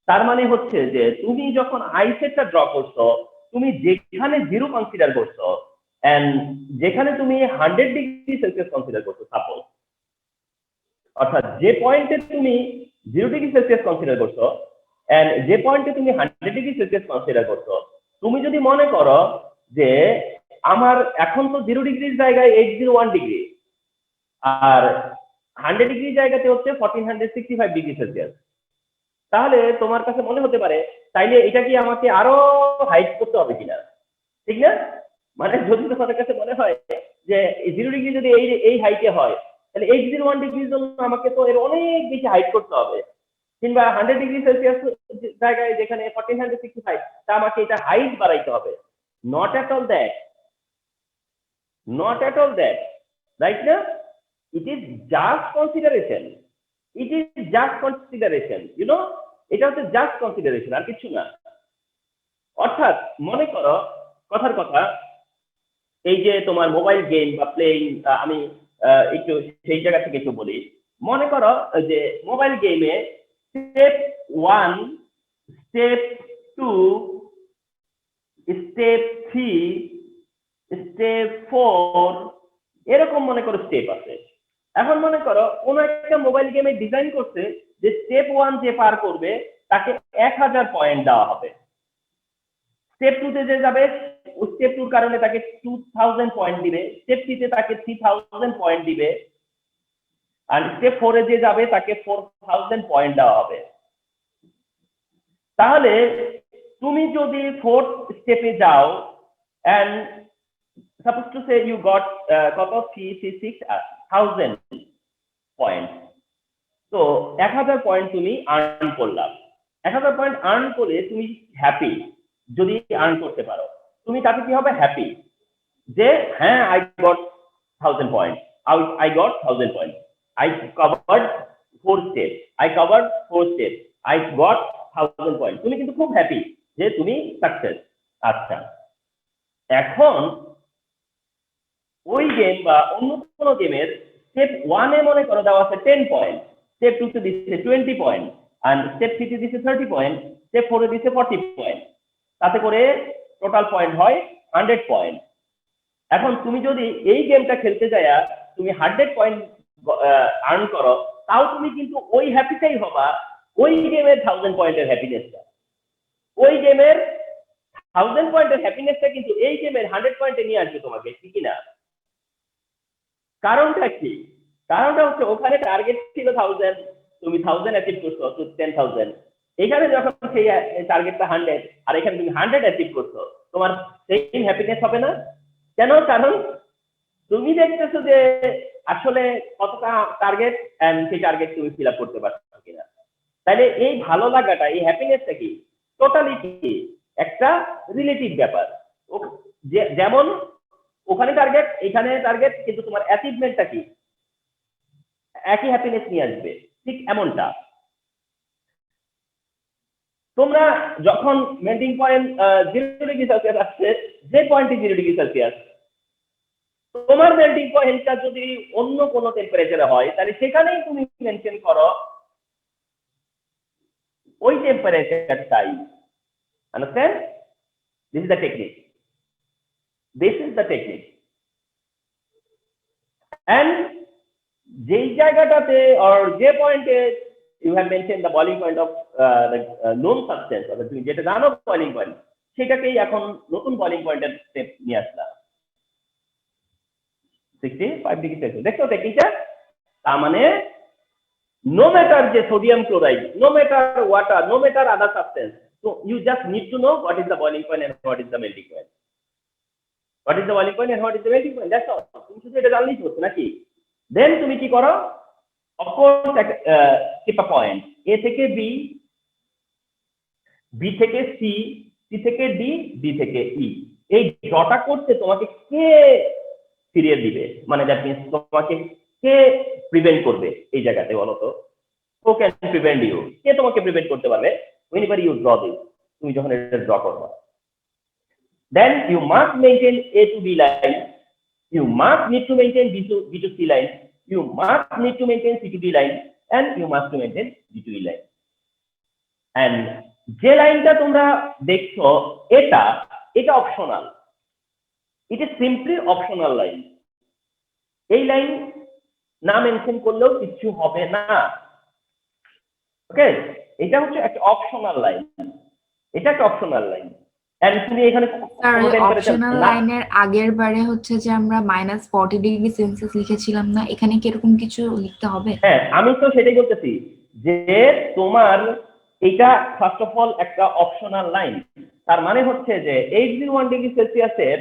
তার মানে হচ্ছে যে তুমি যখন আইসেটটা ড্র করছো তুমি যেখানে জিরো কনসিডার করছো এন্ড যেখানে তুমি 100 ডিগ্রি সেলসিয়াস কনসিডার করছো সাপোজ, অর্থাৎ যে পয়েন্টে তুমি 0 ডিগ্রি সেলসিয়াস কনসিডার করছো এন্ড যে পয়েন্টে তুমি 100 ডিগ্রি সেলসিয়াস কনসিডার করছো, তুমি যদি মনে করো যে আমার এখন তো 0 ডিগ্রির জায়গায় 801 ডিগ্রি আর 100 ডিগ্রি জায়গাতে হচ্ছে 1465 ডিগ্রি সেলসিয়াস, তাহলে তোমার কাছে মনে হতে পারে তাইলে এটা কি আমাকে আরো হাইট করতে হবে কিনা, ঠিক না? মানে যদি তোমাদের কাছে মনে হয় যে 0 ডিগ্রি যদি এই হাইটে হয় তাহলে 801 ডিগ্রির জন্য আমাকে তো এর অনেক বেশি হাইট করতে হবে, কিংবা 100 ডিগ্রি সেলসিয়াস জায়গায় যেখানে 1465 তা আমাকে এটা হাইট বাড়াইতে হবে। Not at all that, not at all that, right না? It is just consideration, it is just consideration, you know, এটা হচ্ছে জাস্ট কনসিডারেশন আর কিছু না। অর্থাৎ মনে করো কথার কথা এই যে তোমার মোবাইল গেম বা প্লেইং, আমি একটু সেই জায়গা থেকে একটু বলি। মনে করো যে মোবাইল গেমে স্টেপ 1, স্টেপ 2, স্টেপ 3, স্টেপ 4 এরকম মনে করো স্টেপ আছে। এখন মনে করো কোন একটা মোবাইল গেমে ডিজাইন করছে যে স্টেপ 1 যে পার করবে তাকে 1000 পয়েন্ট দেওয়া হবে, স্টেপ 2 তে যে যাবে স্টেপ 2 এর কারণে তাকে 2000 পয়েন্ট দিবে, স্টেপ 3 তে তাকে 3000 পয়েন্ট দিবে, আর স্টেপ 4 এ যে যাবে তাকে 4000 পয়েন্ট দেওয়া হবে। তাহলে তুমি যদি 4th স্টেপে যাও and suppose to say you got কত 36000 পয়েন্ট, তো 1000 পয়েন্ট তুমি আর্ন করলাম। 1000 পয়েন্ট আর্ন করে তুমি হ্যাপি যদি আর্ন করতে পারো, তুমি তাতে কি হবে হ্যাপি যে হ্যাঁ I got 1000 point, I got 1000 point, I covered 4 step, I covered 4 step, I got 1000 point, তুমি কিন্তু খুব হ্যাপি যে তুমি সাকসেস। আচ্ছা, এখন ওই গেম বা অন্য কোনো গেমের স্টেপ 1 এ মনে করো দেওয়া আছে 10 পয়েন্ট, স্টেপ 2 তে দিচ্ছে 20 পয়েন্ট, আর স্টেপ 3 তে দিচ্ছে 30 পয়েন্ট, স্টেপ 4 এ দিচ্ছে 40 পয়েন্ট, তাতে করে টোটাল পয়েন্ট হয় 100 পয়েন্ট। এখন তুমি যদি এই গেমটা খেলতে যায়া তুমি 100 পয়েন্ট আর্ন করো, তাও তুমি কিন্তু ওই হ্যাপিটাই হবা ওই গেমের 1000 পয়েন্টের হ্যাপিনেসটা, ওই গেমের 1000 পয়েন্টের হ্যাপিনেসটা কিন্তু এই গেমের 100 পয়েন্টে নিয়ে আসবে তোমাকে, ঠিক না? কারণটা কি? কারণটা হচ্ছে ওখানে টার্গেট ছিল 1000, তুমি 1000 অ্যাচিভ করছো তো 10000, এখানে যখন সেই টার্গেটটা 100 আর এখানে তুমি 100 অ্যাচিভ করছো, তোমার সেম হ্যাপিনেস হবে না? কেন? কারণ তুমি দেখতেছো যে আসলে কতটা টার্গেট এন্ড সেই টার্গেট তুমি ফিল আপ করতে পারছো কিনা। তাহলে এই ভালো লাগাটা, এই হ্যাপিনেসটা কি টোটালি কি একটা রিলেটিভ ব্যাপার। যেমন ওখানে টার্গেট এখানে টার্গেট, কিন্তু তোমার অ্যাচিভমেন্টটা কি একই হ্যাপিনেস নিয়ে আসবে, ঠিক এমনটা। তোমরা যখন মেল্টিং পয়েন্ট 0 ডিগ্রি সেলসিয়াস আসছে, যে পয়েন্টে 0 ডিগ্রি সেলসিয়াস, তোমার মেল্টিং পয়েন্টটা যদি অন্য কোনো টেম্পারেচারে হয় তাহলে সেখানেই তুমি মেনশন করো ওই টেম্পারেচারটাই। Understand? This is the technique, this is the technique. And যেই জায়গাটাতে অর যে পয়েন্টে you have mention the boiling point of the known substance, অর্থাৎ তুমি যেটা জানো বয়লিং পয়েন্ট, সেটাকেই এখন নতুন বয়লিং পয়েন্টের স্টেপ নিয়ে আসলাম। 65 ডিগ্রি সেলসিয়াস। দেখছো টেকনিকটা? তার মানে no matter the sodium chloride, no matter water, no matter other substance, so you just need to know what is the boiling point and what is the melting point. What is the boiling point and what is the melting point? That's all. তুমি শুধু এটা জানলেই হচ্ছে নাকি? Then তুমি কি করো? Of course, keep a point. A থেকে B, B থেকে C, C থেকে D, D থেকে E. এই ডটা করতে তোমাকে কে ফিরিয়ে দিবে? মানে দ্যাট মিন্স তোমাকে কে প্রিভেন্ট করবে এই জায়গাতে বলো তো? Who can prevent you? কে তোমাকে প্রিভেন্ট করতে পারবে? Whenever you draw this, তুমি যখন এটা ড্র করবে, then you must maintain A to B line, you must need to maintain B to C line, you must need to maintain C to D line, and you must to maintain D to E line. And যে লাইনটা তোমরা দেখছো এটা optional, it is simply optional line. এই line না mention করলেও কিছু হবে না। ওকে, এটা হচ্ছে একটা অপশনাল লাইন, এটা একটা অপশনাল লাইন। এন্ড তুমি এখানে অপশনাল লাইনের আগের বারে হচ্ছে যে আমরা -40 ডিগ্রি সেলসিয়াস লিখেছিলাম না, এখানে কি এরকম কিছু লিখতে হবে? হ্যাঁ, আমি তো সেটাই বলতেছি যে তোমার এটা ফার্স্ট অফ অল একটা অপশনাল লাইন। তার মানে হচ্ছে যে 801 ডিগ্রি সেলসিয়াসের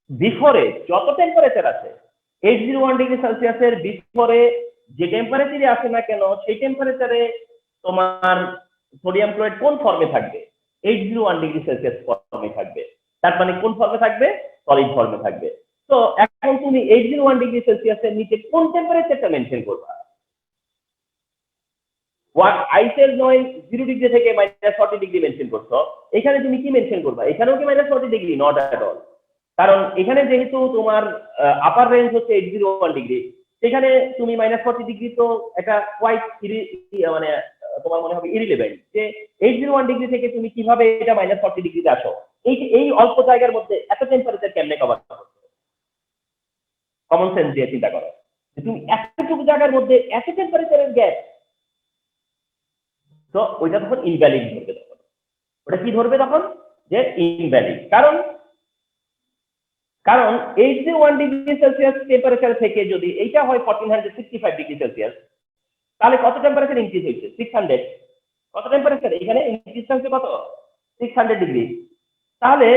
বিফোরে যত টেম্পারেচার আছে, 801 ডিগ্রি সেলসিয়াসের বিফোরে যে টেম্পারেচারই আসে না কেন, সেই টেম্পারেচারে তোমার সোডিয়াম ক্লোরাইড কোন ফর্মে থাকবে? 801 ডিগ্রি সেলসিয়াস ফর্মে থাকবে। তার মানে কোন ফর্মে থাকবে? সলিড ফর্মে থাকবে। তো এখন তুমি 801 ডিগ্রি সেলসিয়াসের নিচে কোন টেম্পারেচারটা মেনটেন করবা? আইসের 0 ডিগ্রি থেকে -40 ডিগ্রি মেনটেন করছো, এখানে তুমি কি মেনটেন করবা? এখানেও কি -40 ডিগ্রি? Not at all. কারণ এখানে যেহেতু তোমার আপার রেঞ্জ হচ্ছে 801 ডিগ্রি, সেখানে তুমি -40 ডিগ্রি তো একটা কোয়াইট মানে তোমার মনে হবে ইরিলেভেন্ট যে 801 ডিগ্রি থেকে তুমি কিভাবে এটা -40 ডিগ্রিতে আসো। এই অল্প জায়গার মধ্যে এত টেম্পারেচার কেমনে কভার করবে? কমন সেন্স দিয়ে চিন্তা করো যে তুমি এতটুকু জায়গার মধ্যে এত টেম্পারেচারের গ্যাপ, তো ওইটা তখন ইনভ্যালিড ধরবে। তখন ওটা কি ধরবে? তখন যে ইনভ্যালিড। কারণ 801 ডিগ্রি সেলসিয়াস টেম্পারেচার থেকে যদি এইটা হয় 1465 ডিগ্রি সেলসিয়াস, তাহলে কত টেম্পারেচার ইনক্রিজ হয়েছে? 600। কত টেম্পারেচার এখানে ইনক্রিজ হয়েছে? কত? 600 ডিগ্রি। তাহলে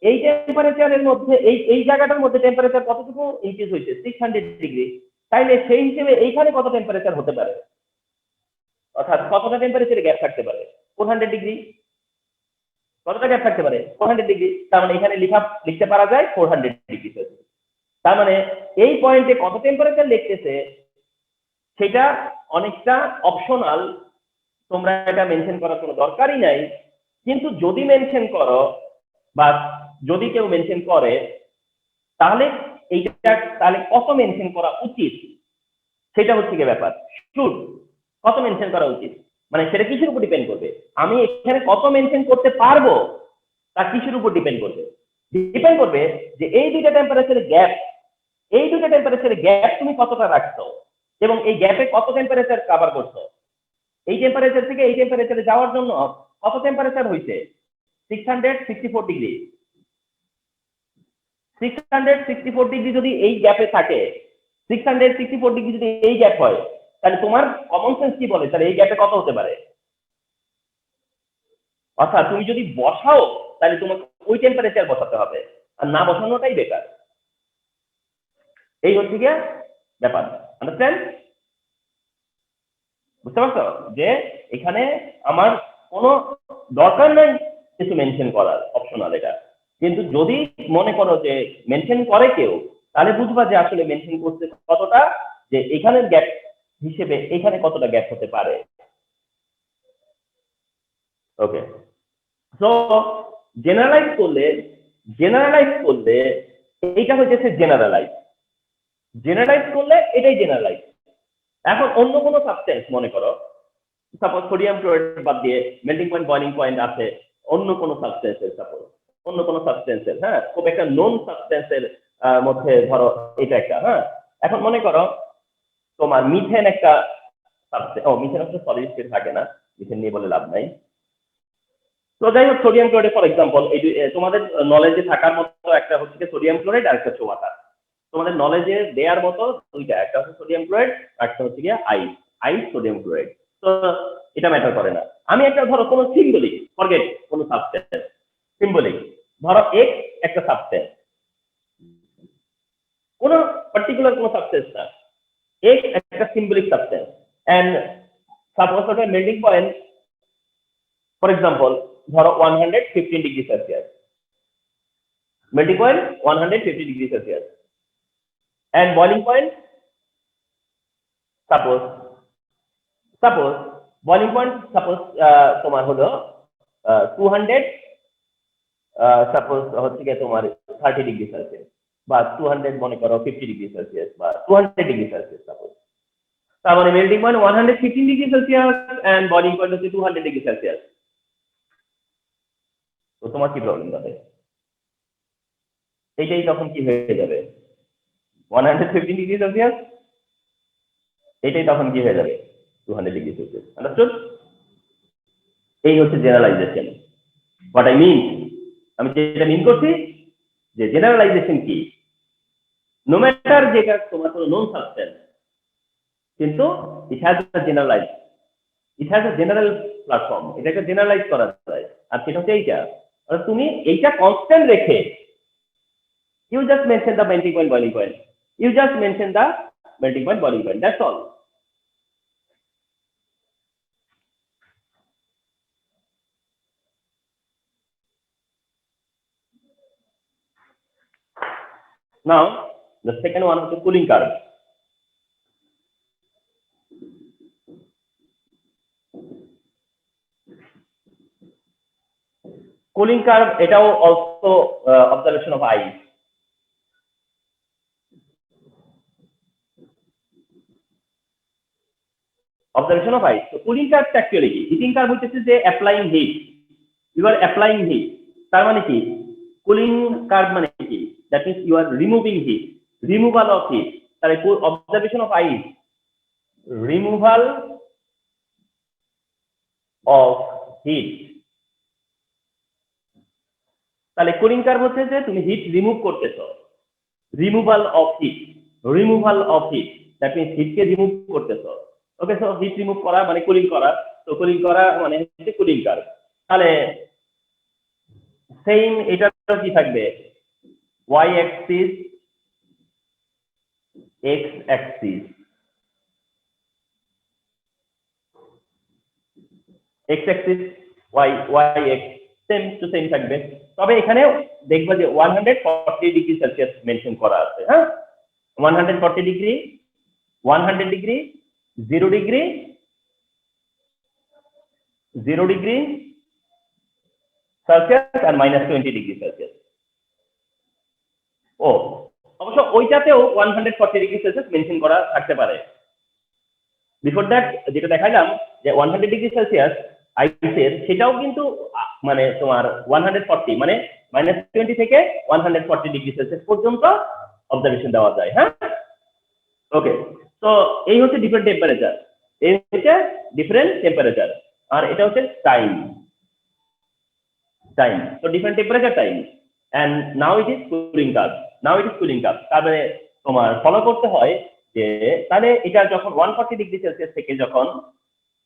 এই টেম্পারেচারের মধ্যে এই জায়গাটার মধ্যে টেম্পারেচার কতটুকু ইনক্রিজ হয়েছে? 600 ডিগ্রি। তাইলে সেই হিসেবে এইখানে কত টেম্পারেচার হতে পারে? অর্থাৎ কতটা টেম্পারেচারে গ্যাপ থাকতে পারে? 400 ডিগ্রি। কতটা গ্যাপ থাকতে পারে? 400 ডিগ্রি। তার মানে এখানে লিখতে পারা যায় 400 ডিগ্রি সেলসিয়াস। তার মানে এই পয়েন্টে কত টেম্পারেচার লিখতেছে সেটা অনেকটা অপশনাল, তোমরা এটা মেনশন করার কোনো দরকারই নাই। কিন্তু যদি মেনশন করো বা যদি কেউ মেনশন করে, তাহলে তাহলে কত মেনশন করা উচিত সেটা হচ্ছে কি ব্যাপার। শুড কত মেনশন করা উচিত মানে সেটা কিসের উপর ডিপেন্ড করবে? আমি এখানে কত মেনশন করতে পারবো তা কিসের উপর ডিপেন্ড করবে? ডিপেন্ড করবে যে এই দুইটা টেম্পারেচারের গ্যাপ তুমি কতটা রাখছো এবং এই গ্যাপে কত টেম্পারেচার কভার করছো। এই টেম্পারেচার থেকে এই টেম্পারেচারে যাওয়ার জন্য কত টেম্পারেচার হয়েছে? 664 ডিগ্রি। 664 ডিগ্রি যদি এই গ্যাপে থাকে, 664 ডিগ্রি যদি এই গ্যাপ হয়, তাহলে তোমার কমন সেন্স কি বলে তাহলে এই গ্যাপে কত হতে পারে? অর্থাৎ তুমি যদি বসাও তাহলে তোমাকে ওই টেম্পারেচার বসাতে হবে, আর না বসানোটাই বেটার। এই হচ্ছে গিয়ে ব্যাপার। আন্ডারস্ট্যান্ড? বুঝতে পারছো যে এখানে আমার কোনো দরকার নাই কিছু মেনশন করার, অপশনাল এটা। কিন্তু যদি মনে করো যে মেনশন করে কেউ, তাহলে বুঝবা যে আসলে মেনশন করতে কতটা, যে এখানের গ্যাপ হিসেবে এখানে কতটা গ্যাপ হতে পারে। ওকে, সো জেনারেলাইজ করলে এইটা হচ্ছে জেনারেলাইজ করলে এটাই জেনারেলাইজ। এখন অন্য কোনো সাবস্টেন্স মনে করো, সাপোজ সোডিয়াম ক্লোরাইড বাদ দিয়ে মেল্টিং পয়েন্ট বয়লিং পয়েন্ট আছে অন্য কোনো সাবস্টেন্সের, হ্যাঁ, খুব একটা নন সাবস্টেন্সের মধ্যে ধরো এটা একটা, হ্যাঁ। এখন মনে করো তোমার মিথেন একটা সাবস্টেন্স, মিথেন হচ্ছে সলিড স্টেট থাকে না, মিথেন নিয়ে বলে লাভ নাই। তো যাই হোক, সোডিয়াম ক্লোরাইড ফর এক্সাম্পল, এই তোমাদের নলেজে থাকার মতো একটা হচ্ছে সোডিয়াম ক্লোরাইড আর একটা হচ্ছে ওয়াটার। তোমাদের নলেজে দেওয়ার মতো দুইটা, একটা হচ্ছে সোডিয়াম ক্লোরাইড, একটা হচ্ছে গিয়ে আইস, আইস সোডিয়াম ক্লোরাইড। তো এটা ম্যাটার করে না। আমি একটা ধরো কোনো সিম্বলিক, ফরগেট কোনো সাবস্টেন্স, সিম্বলিক ধরো এক্স একটা সাবস্টেন্স, কোন পার্টিকুলার কোনো সাবস্টেন্স না, এক্স একটা সিম্বলিক সাবস্টেন্স, এন্ড সাপোজ ওটা মেল্টিং পয়েন্ট ফর এক্সাম্পল ধরো 115 degree Celsius, melting point 150 degrees Celsius, and boiling point suppose boiling point suppose তোমার হলো 200 সাপোজ হচ্ছে কি তোমার 30 ডিগ্রি সেলসিয়াস বা 200 মনে করো 50 ডিগ্রি সেলসিয়াস বা 200 ডিগ্রি সেলসিয়াস সাপোজ, তার মানে melting point 115 degree Celsius and boiling point হচ্ছে 200 ডিগ্রি সেলসিয়াস। তো তোমার কি প্রবলেম হবে? এইটাই তখন কি হয়ে যাবে 115 ডিগ্রি সেলসিয়াস, এটাই তখন কি হয়ে যাবে 200 ডিগ্রি সেলসিয়াস। আন্ডারস্টুড? এই হচ্ছে জেনারেলাইজেশন। হোয়াট আই মিন, আমি যেটা মিন করছি যে জেনারেলাইজেশন কি, নো ম্যাটার যেটা তোমার কোনো নন সাবস্টেন্স, কিন্তু it has a generalise, it has a general platform, এটাকে জেনারেলাইজ করা যায়। আর সেটা হচ্ছে এইটা, তুমি এইটা কনস্ট্যান্ট রেখে you just mention the melting point, boiling point, you just mention the melting point, boiling point, that's all. Now the second one is the cooling curve. Cooling curve এটাও also observation of ice. Observation of ice. So cooling curve actually কি? Heating curve হচ্ছে যে applying heat, you are applying heat, তার মানে কি cooling curve মানে কি, that means you are removing heat, removal of heat, তাহলে observation of ice, removal of heat, তাহলে কুলিং কার্ভ হচ্ছে যে তুমি হিট রিমুভ করতেছো, removal of heat, removal of heat, that means হিটকে রিমুভ করতেছো। ওকে, সো হিট রিমুভ করা মানে কুলিং করা, তো কুলিং করা মানে হচ্ছে কুলিং কার্ভ। তাহলে সেম এটা কি থাকবে, Y axis, X axis, X axis Y, Y X same to same থাকবে। তবে এখানে দেখবা যে 140 ডিগ্রি সেলসিয়াস মেনশন করা আছে। হ্যাঁ, 140 degree, 100 degree, 0 degree, 0 degree Celsius আর -20 ডিগ্রি সেলসিয়াস। ও অবশ্য ওইটাতেও 140 ডিগ্রি সেলসিয়াস মেনশন করা থাকতে পারে। বিফোর দ্যাট যেটা দেখাইলাম যে 100 ডিগ্রি সেলসিয়াস আইসের, সেটাও কিন্তু মানে তোমার 140 মানে -20 থেকে 140 ডিগ্রি সেলসিয়াস পর্যন্ত অবজারভেশন দেওয়া যায়। হ্যাঁ, ওকে, তো এই হচ্ছে ডিফারেন্ট টেম্পারেচার, এই হচ্ছে ডিফারেন্ট টেম্পারেচার, আর এটা হচ্ছে টাইম, টাইম, তো different temperature time, and now it is cooling curve, now it is cooling curve. তারপরে তোমার ফলো করতে হয় যে তাহলে এটা যখন 140 ডিগ্রি সেলসিয়াস থেকে যখন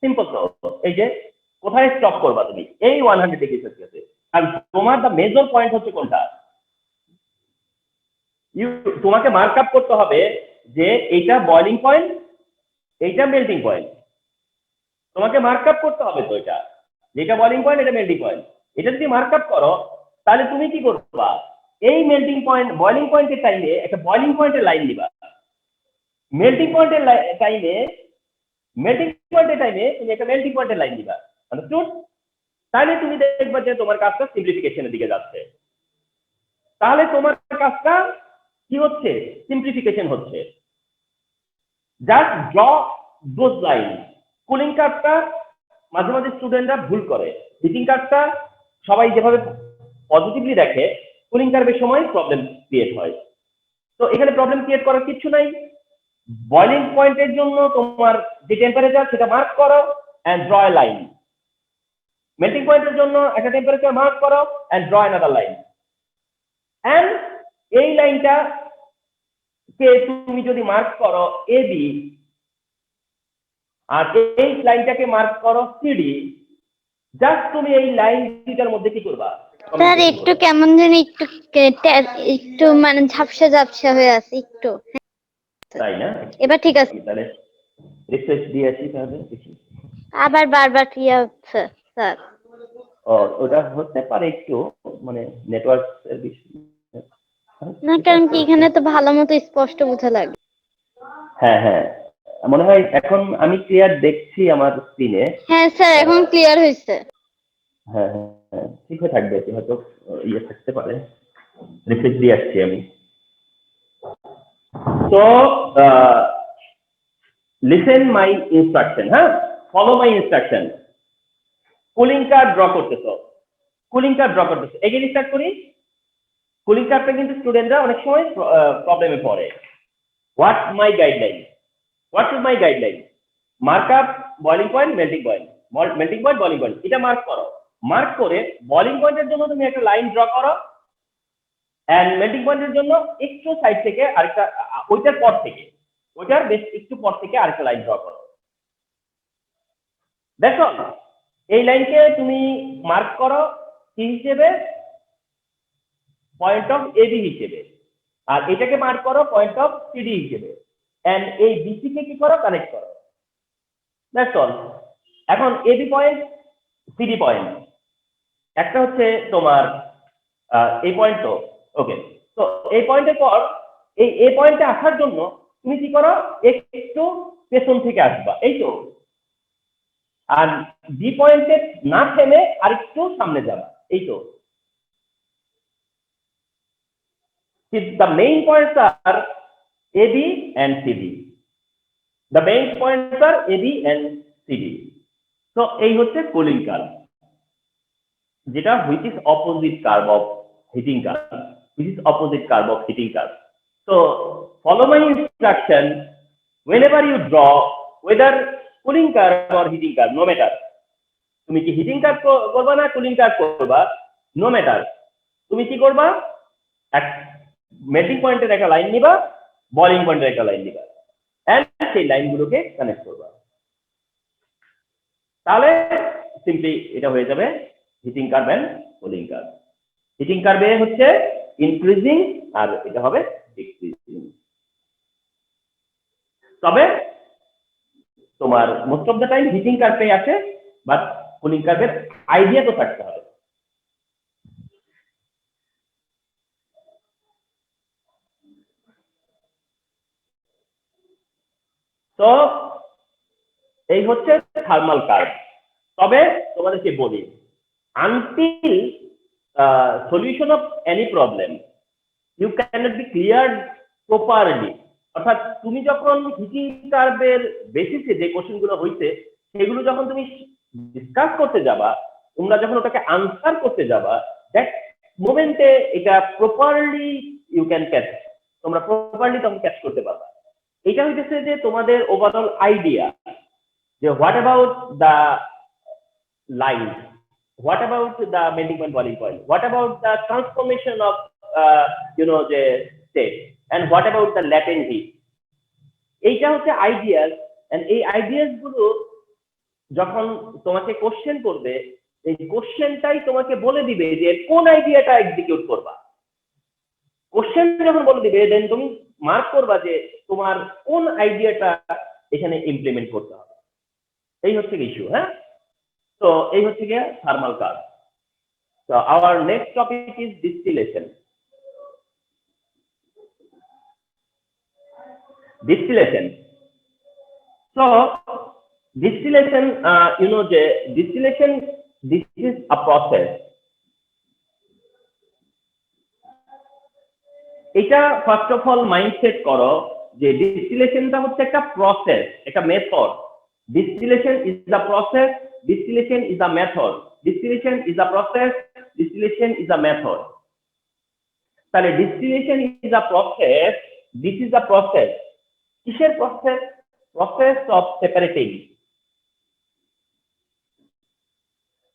সিম্পল, তো এই যে কোথায় স্টপ করবা তুমি, এই 100 ডিগ্রি সেলসিয়াসে। আর তোমার দা মেজর পয়েন্ট হচ্ছে কোনটা, তোমাকে মার্ক আপ করতে হবে যে এইটা বয়লিং পয়েন্ট, এইটা মেল্টিং পয়েন্ট, তোমাকে মার্ক আপ করতে হবে। তো এটা যেটা বয়লিং পয়েন্ট, এটা মেল্টিং পয়েন্ট, এটা যদি মার্ক আপ করো তাহলে তুমি কি করবা, এই মেল্টিং পয়েন্ট বয়লিং পয়েন্টের টাইমে একটা বয়লিং পয়েন্টের লাইন দিবা, মেল্টিং পয়েন্টের টাইমে, মেল্টিং পয়েন্টের টাইমে তুমি একটা মেল্টিং পয়েন্টের লাইন দিবা। আন্ডারস্টুড? তাহলে তুমি দেখবা যে তোমার কাজটা সিম্পলিফিকেশনের দিকে যাচ্ছে। তাহলে তোমার কাজটা কি হচ্ছে, সিম্পলিফিকেশন হচ্ছে। Just draw those line. Cooling কার্ভটা মাঝে মাঝে স্টুডেন্টরা ভুল করে, হিটিং কার্ভটা সবাই যেভাবে পজিটিভলি দেখে, কুলিং কার্ভের সময় প্রবলেম ক্রিয়েট হয়। তো এখানে প্রবলেম ক্রিয়েট করার কিছু নাই, বয়লিং পয়েন্টের জন্য তোমার যে টেম্পারেচার সেটা মার্ক করো and draw a line, melting পয়েন্টের জন্য একটা টেম্পারেচার মার্ক করো and draw another line, and এই লাইনটা কে তুমি যদি মার্ক করো এবি আর এই লাইনটাকে মার্ক করো সিডি, জাস্ট তুমি এই লাইন দুটার মধ্যে কি করবা? স্যার একটু কেমন জানি একটু মানে ঝাপসা ঝাপসা হয়ে আছে একটু। তাই না? এবার ঠিক আছে। তাহলে রিফ্রেশ দিয়ে আসি তাহলে দেখি। আবার বারবার ক্রিয়া হচ্ছে স্যার। ওটা হতে পারে একটু মানে নেটওয়ার্ক এর বিষয়। না কারণ কি এখানে তো ভালো মতো স্পষ্ট বোঝা লাগে। হ্যাঁ হ্যাঁ, মনে হয় এখন আমি ক্লিয়ার দেখছি আমার স্ক্রিনে। হ্যাঁ স্যার এখন ক্লিয়ার হয়েছে। হ্যাঁ হ্যাঁ, ঠিক হয়ে থাকবে, হয়তো ইয়ে থাকতে পারে। রিফ্রেশ দিয়ে আসছি আমি। তো লিসেন মাই ইনস্ট্রাকশন, হ্যাঁ, follow my instruction. Cooling card draw করতেছো, কুলিং কার্ড ড্র করতেছো। এগেইন স্টার্ট করি। কুলিং কার্ডটা কিন্তু স্টুডেন্টরা অনেক সময় প্রবলেমে পড়ে। What my guideline, what is my guideline? Mark up boiling point, melting point, melting point, boiling point, এটা মার্ক করো। মার্ক করে বয়লিং পয়েন্টের জন্য তুমি একটা লাইন ড্র করো, এন্ড মেল্টিং পয়েন্টের জন্য একটু সাইড থেকে আরেকটা, ওইটার পর থেকে, ওইটার বেশ একটু পর থেকে আরেকটা লাইন ড্র করো। দেখো এই লাইনকে তুমি মার্ক করো কি হিসেবে? পয়েন্ট অফ এবি হিসেবে, আর এটাকে মার্ক করো পয়েন্ট অফ সিডি হিসেবে, এন্ড এই বিসি কে কি করো? কানেক্ট করো। That's all. এখন এবি পয়েন্ট, সিডি পয়েন্ট, একটা হচ্ছে তোমার এই পয়েন্ট। তো ওকে, তো এই পয়েন্টের পর এই পয়েন্টে আসার জন্য তুমি কি করো? একটু পেছন থেকে আসবা, এই তো। আর বি পয়েন্টে না থেমে আরেকটু সামনে যাবা, এই তো। The main points are AB and CD. The main points are AB and CD. So এই হচ্ছে কুলিং কার্ভ, যেটা which is opposite curve of heating curve, which is opposite curve of heating curve. So follow my instruction whenever you draw, whether cooling curve or heating curve, no matter. তুমি কি heating curve করবা না cooling curve করবা, no matter. তুমি কি করবা? এক melting পয়েন্টের একটা লাইন নিবা, বয়লিং পয়েন্টের একটা লাইন নিবা, এন্ড সেই লাইনগুলোকে কানেক্ট করবা। তাহলে সিম্পলি এটা হয়ে যাবে heating curve and cooling curve. Heating কার্ভে হচ্ছে ইনক্রিজিং আর এটা হবে ডিক্রিজিং। তবে তোমার most of the time heating কার্ভে আসে, বাট কুলিং কার্ভের আইডিয়া তো থাকতে হবে। তো এই হচ্ছে থার্মাল কার্ভ। তবে তোমাদেরকে বলি, until solution of any problem you can't be clear properly. অর্থাৎ তুমি যখন হিটিং কার্ভের বেসিসে যে কোশ্চেনগুলো হইছে সেগুলো যখন তুমি ডিসকাস করতে যাবা, তোমরা যখন ওটাকে আনসার করতে যাবা, দ্যাট মোমেন্টে এটা প্রপারলি ইউ ক্যান ক্যাচ, তোমরা প্রপারলি তখন ক্যাচ করতে পারবা। এটা হইতেছে যে তোমাদের ওভারঅল আইডিয়া যে what about the line, what about the melting point, boiling point, what about the transformation of the state, and what about the latent heat? এইটা হচ্ছে আইডিয়াস, এন্ড এই আইডিয়াস গুলো যখন তোমাকে কোশ্চেন করবে, এই কোশ্চেনটাই তোমাকে বলে দিবে যে কোন আইডিয়াটা এক্সিকিউট করবা। কোশ্চেন যখন বলে দিবে, দেন তুমি মার্ক করবা যে তোমার কোন আইডিয়াটা এখানে ইমপ্লিমেন্ট করতে হবে। এই হচ্ছে ইস্যু। হ্যাঁ, তো এই হচ্ছে গিয়ে thermal curve. So our next topic is distillation. Distillation. So distillation, distillation, this is a process. এটা ফার্স্ট অফ অল মাইন্ডসেট করো যে ডিস্টিলেশনটা হচ্ছে একটা প্রসেস, একটা method. Distillation is a process, distillation is a method, distillation is a process, distillation is a method. তাহলে distillation is a process, this is a process. কিসের process? Process of separating,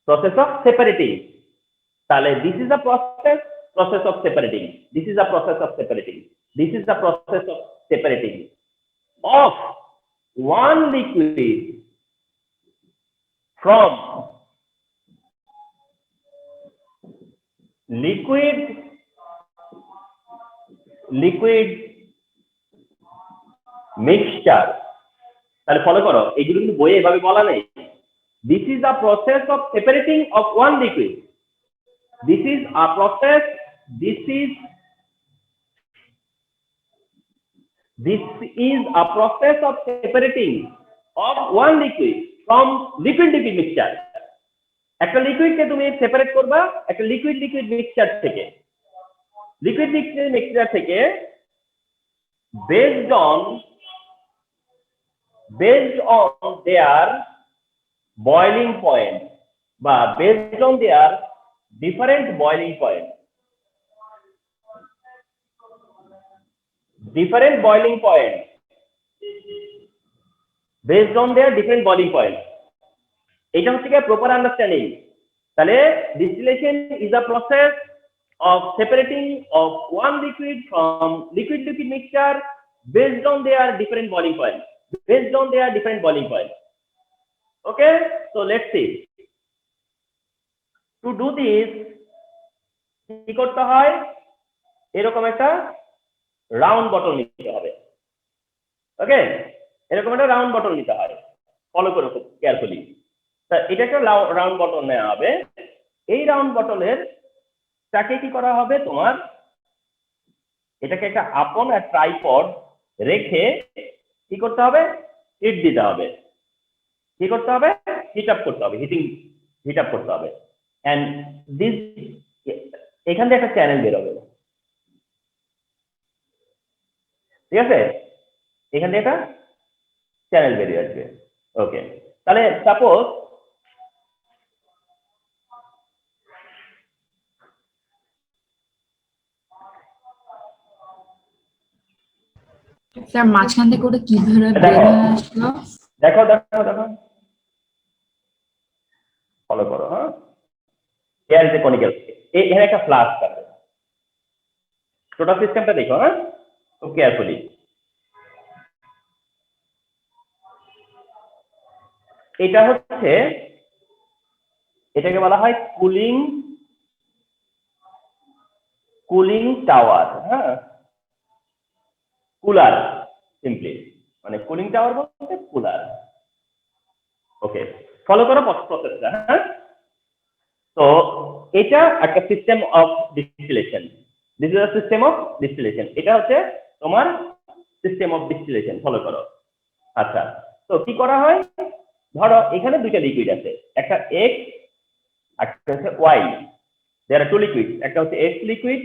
process of separating. তাহলে this is a process, process of separating, this is a process of separating. this is the process of separating of one liquid from liquid mixture. তাহলে follow করো, এইগুলো কিন্তু বইয়ে এভাবে বলা নেই। This is the process of separating of one liquid. This is a process. This is a process of separating of one liquid from liquid mixture. একটা লিকুইডকে তুমি সেপারেট করবা একটা লিকুইড মিক্সচার থেকে। লিকুইড মিক্সচার থেকে based on their boiling point বা based on their different boiling point, based on their different boiling point. এটা হচ্ছে কি প্রপার আন্ডারস্ট্যান্ডিং। তাহলে distillation is a process of separating of one liquid from liquid mixture based on their different boiling point. Okay, so let's see. To do this, কি করতে হয়, এরকম একটা round bottle নিতে হবে। ওকে, এরকম একটা রাউন্ড বটল নিতে হয়। ফলো করো খুব কেয়ারফুলি। তা এটা একটা রাউন্ড বটল নেওয়া হবে। এই রাউন্ড বটলের তাকে কি করা হবে, তোমার এটাকে একটা আপন আর ট্রাইপড রেখে কি করতে হবে, হিট দিতে হবে। কি করতে হবে, হিট আপ করতে হবে, হিট আপ করতে হবে। এন্ড দিস এখান থেকে একটা চ্যানেল বের হবে, ঠিক আছে, এখান থেকে একটা চ্যানেল বেরিয়ে আসবে। ওকে, তাহলে সাপোজ স্যার মাঝখান থেকে ওটা কিভাবে বের হয়ে আসলো? দেখো ফলো করো। হ্যাঁ, এয়ার ইজ এ কনিক্যাল। এখানে একটা ফ্লাস্ক আছে, টোটাল সিস্টেমটা দেখো। হ্যাঁ, খুব কেয়ারফুলি। এটা হচ্ছে, এটাকে বলা হয় কুলিং টাওয়ার। হ্যাঁ, কুলার, সিম্পলি মানে কুলিং টাওয়ার বলতে কুলার। ওকে, ফলো করো প্রসেসটা। হ্যাঁ, তো এটা একটা system of distillation. This is a system of distillation. এটা হচ্ছে তোমার সিস্টেম অফ ডিস্টিলেশন। ফলো করো। আচ্ছা, তো কি করা হয়, ধরো এখানে দুইটা লিকুইড আছে, একটা এক্স, একটা হচ্ছে Y. There are two liquid, একটা হচ্ছে এক্স লিকুইড,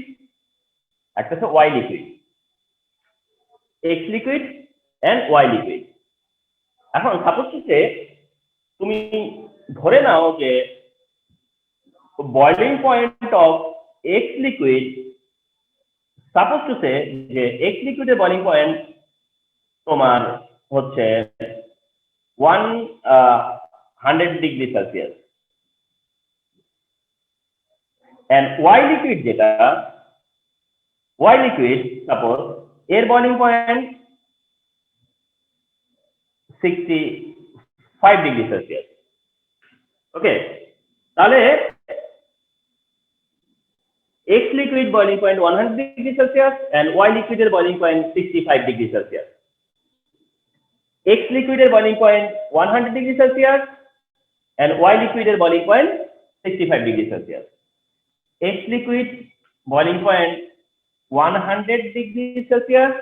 একটা হচ্ছে Y liquid. X liquid and Y liquid. এখন সাপোজ যে তুমি ধরে নাও যে boiling point of X liquid, suppose to say যে এক্স লিকুইডের বয়লিং পয়েন্ট তোমার হচ্ছে 100 degree Celsius, and Y liquid যেটা ওয়াই লিকুইড সাপোজ এর boiling point 65 degree Celsius. Okay, তাহলে X liquid boiling point 100 degree Celsius and Y liquid boiling point 65 degree Celsius. X liquid boiling point 100 degree Celsius and Y liquid boiling point 65 degree Celsius. X liquid boiling point 100 degree Celsius,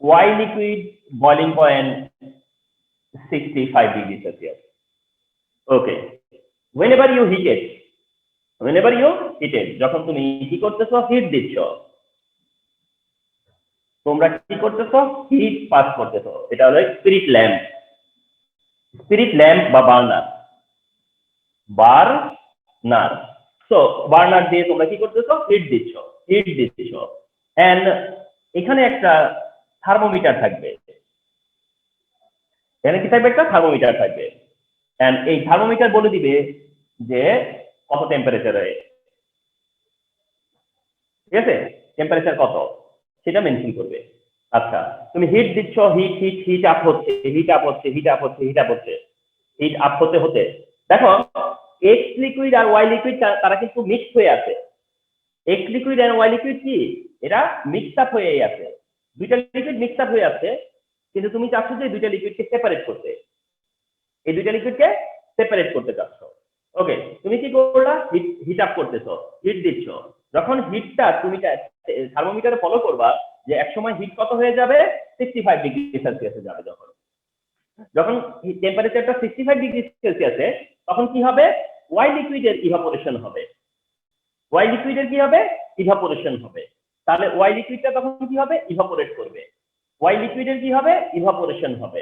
Y liquid boiling point 65 degree Celsius. Okay, whenever you heat it, যখন তুমি কি করতেছো, hit দিচ্ছ, তোমরা কি করতেছো, hit pass করতেছো। এটা হলো স্পিরিট ল্যাম্প বা বার্নার। সো বার্নার দিয়ে তোমরা কি করতেছো, হিট দিচ্ছ। এন্ড এখানে একটা থার্মোমিটার থাকবে, এখানে কি থাকবে, একটা থার্মোমিটার থাকবে। এন্ড এই থার্মোমিটার বলে দিবে যে কত টেম্পারেচারে, ঠিক আছে, টেম্পারেচার কত। সেটা মেনশন করবে। আচ্ছা, তুমি হিট দিচ্ছ, হিট হিট হিট আপ হচ্ছে, হিট আপ হচ্ছে, হিট আপ হচ্ছে, হিট আপ হচ্ছে, হিট আপ হতে হতে দেখো এক্স লিকুইড আর ওয়াই লিকুইড তারা কিন্তু মিক্স হয়ে আছে। এক্স লিকুইড আর ওয়াই লিকুইড কি এরা মিক্স আপ হয়ে আছে, দুইটা লিকুইড মিক্স আপ হয়ে আছে, কিন্তু তুমি চাচ্ছ যে দুইটা লিকুইডকে সেপারেট করতে, এই দুইটা লিকুইডকে সেপারেট করতে চাচ্ছ। ওকে, তুমি কি করলা, হিট আপ করতেছো, হিট দিচ্ছ। যখন হিটটা তুমি থার্মোমিটারে ফলো করবা যে এক সময় হিট কত হয়ে যাবে, 65 ডিগ্রি সেলসিয়াসে যাবে। যখন যখন টেম্পারেচারটা 65 ডিগ্রি সেলসিয়াসে, তখন কি হবে, ওয়াই লিকুইডের ইভাপোরেশন হবে। ওয়াই লিকুইডের কি হবে, ইভাপোরেশন হবে। তাহলে ওয়াই লিকুইডটা তখন কি হবে, ইভাপোরেট করবে। ওয়াই লিকুইডের কি হবে, ইভাপোরেশন হবে।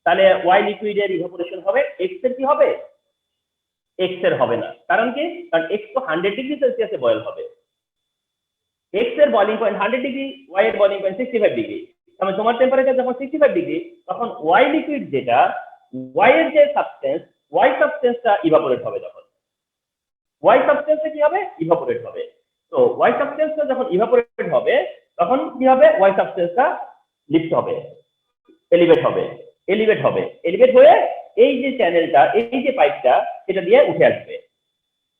তাহলে ওয়াই লিকুইডের ইভাপোরেশন হবে, এক্স এর কি হবে, এক্স এর হবে না। কারণ কি, কারণ এক্স তো 100 ডিগ্রি সেলসিয়াসে বয়েল হবে। এক্স এর বয়লিং পয়েন্ট 100 ডিগ্রি, ওয়াই এর বয়লিং পয়েন্ট 65 ডিগ্রি। তাহলে তোমার টেম্পারেচার যখন 65 ডিগ্রি, তখন ওয়াই লিকুইড যেটা, ওয়াই এর যে সাবস্টেন্স, ওয়াই সাবস্টেন্সটা ইভাপোরেট হবে। যখন ওয়াই সাবস্টেন্সটা কি হবে, ইভাপোরেট হবে। তো ওয়াই সাবস্টেন্সটা যখন ইভাপোরেট হবে, তখন কি হবে, ওয়াই সাবস্টেন্সটা লিফট হবে, এলিভেট হবে, এলিভেট হবে, এলিভেট হয়ে এই যে চ্যানেলটা, এই যে পাইপটা, সেটা দিয়ে উঠে আসবে।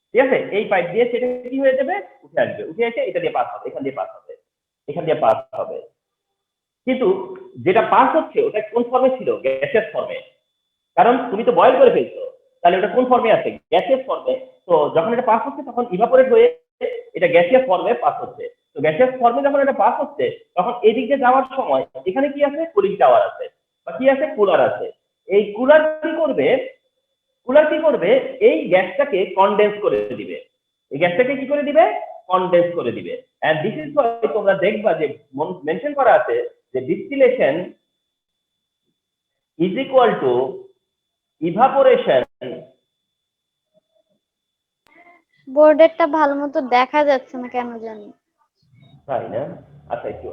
ঠিক আছে, এই পাইপ দিয়ে সেটা কি হয়ে যাবে, উঠে আসবে, উঠে এসে এটা দিয়ে পাস হবে, এখান দিয়ে পাস হবে, এখান দিয়ে পাস হবে। কিন্তু যেটা পাস হচ্ছে ওটা কোন ফর্মে ছিল, গ্যাসের ফর্মে। কারণ তুমি তো বয়েল করে ফেলছো, তাহলে ওটা কোন ফর্মে আছে, গ্যাসের ফর্মে। তো যখন এটা পাস হচ্ছে তখন ইভাপোরেট হয়ে এটা গ্যাসিয়াস ফর্মে পাস হচ্ছে। তো গ্যাসিয়াস ফর্মে যখন এটা পাস হচ্ছে, তখন এদিকে যাওয়ার সময় এখানে কি আছে, কুলিং টাওয়ার আছে, বা কি আছে, কুলার আছে। এই কুলার কি করবে, কুলার কি করবে, এই গ্যাসটাকে কনডেন্স করে দিবে। এই গ্যাসটাকে কি করে দিবে, কনডেন্স করে দিবে। এন্ড দিস ইজ হোয়াই তোমরা দেখবা যে মেনশন করা আছে যে distillation is equal to evaporation. বোর্ডেরটা ভালো মতো দেখা যাচ্ছে না কেন জানি। তাই না? আচ্ছা, একটু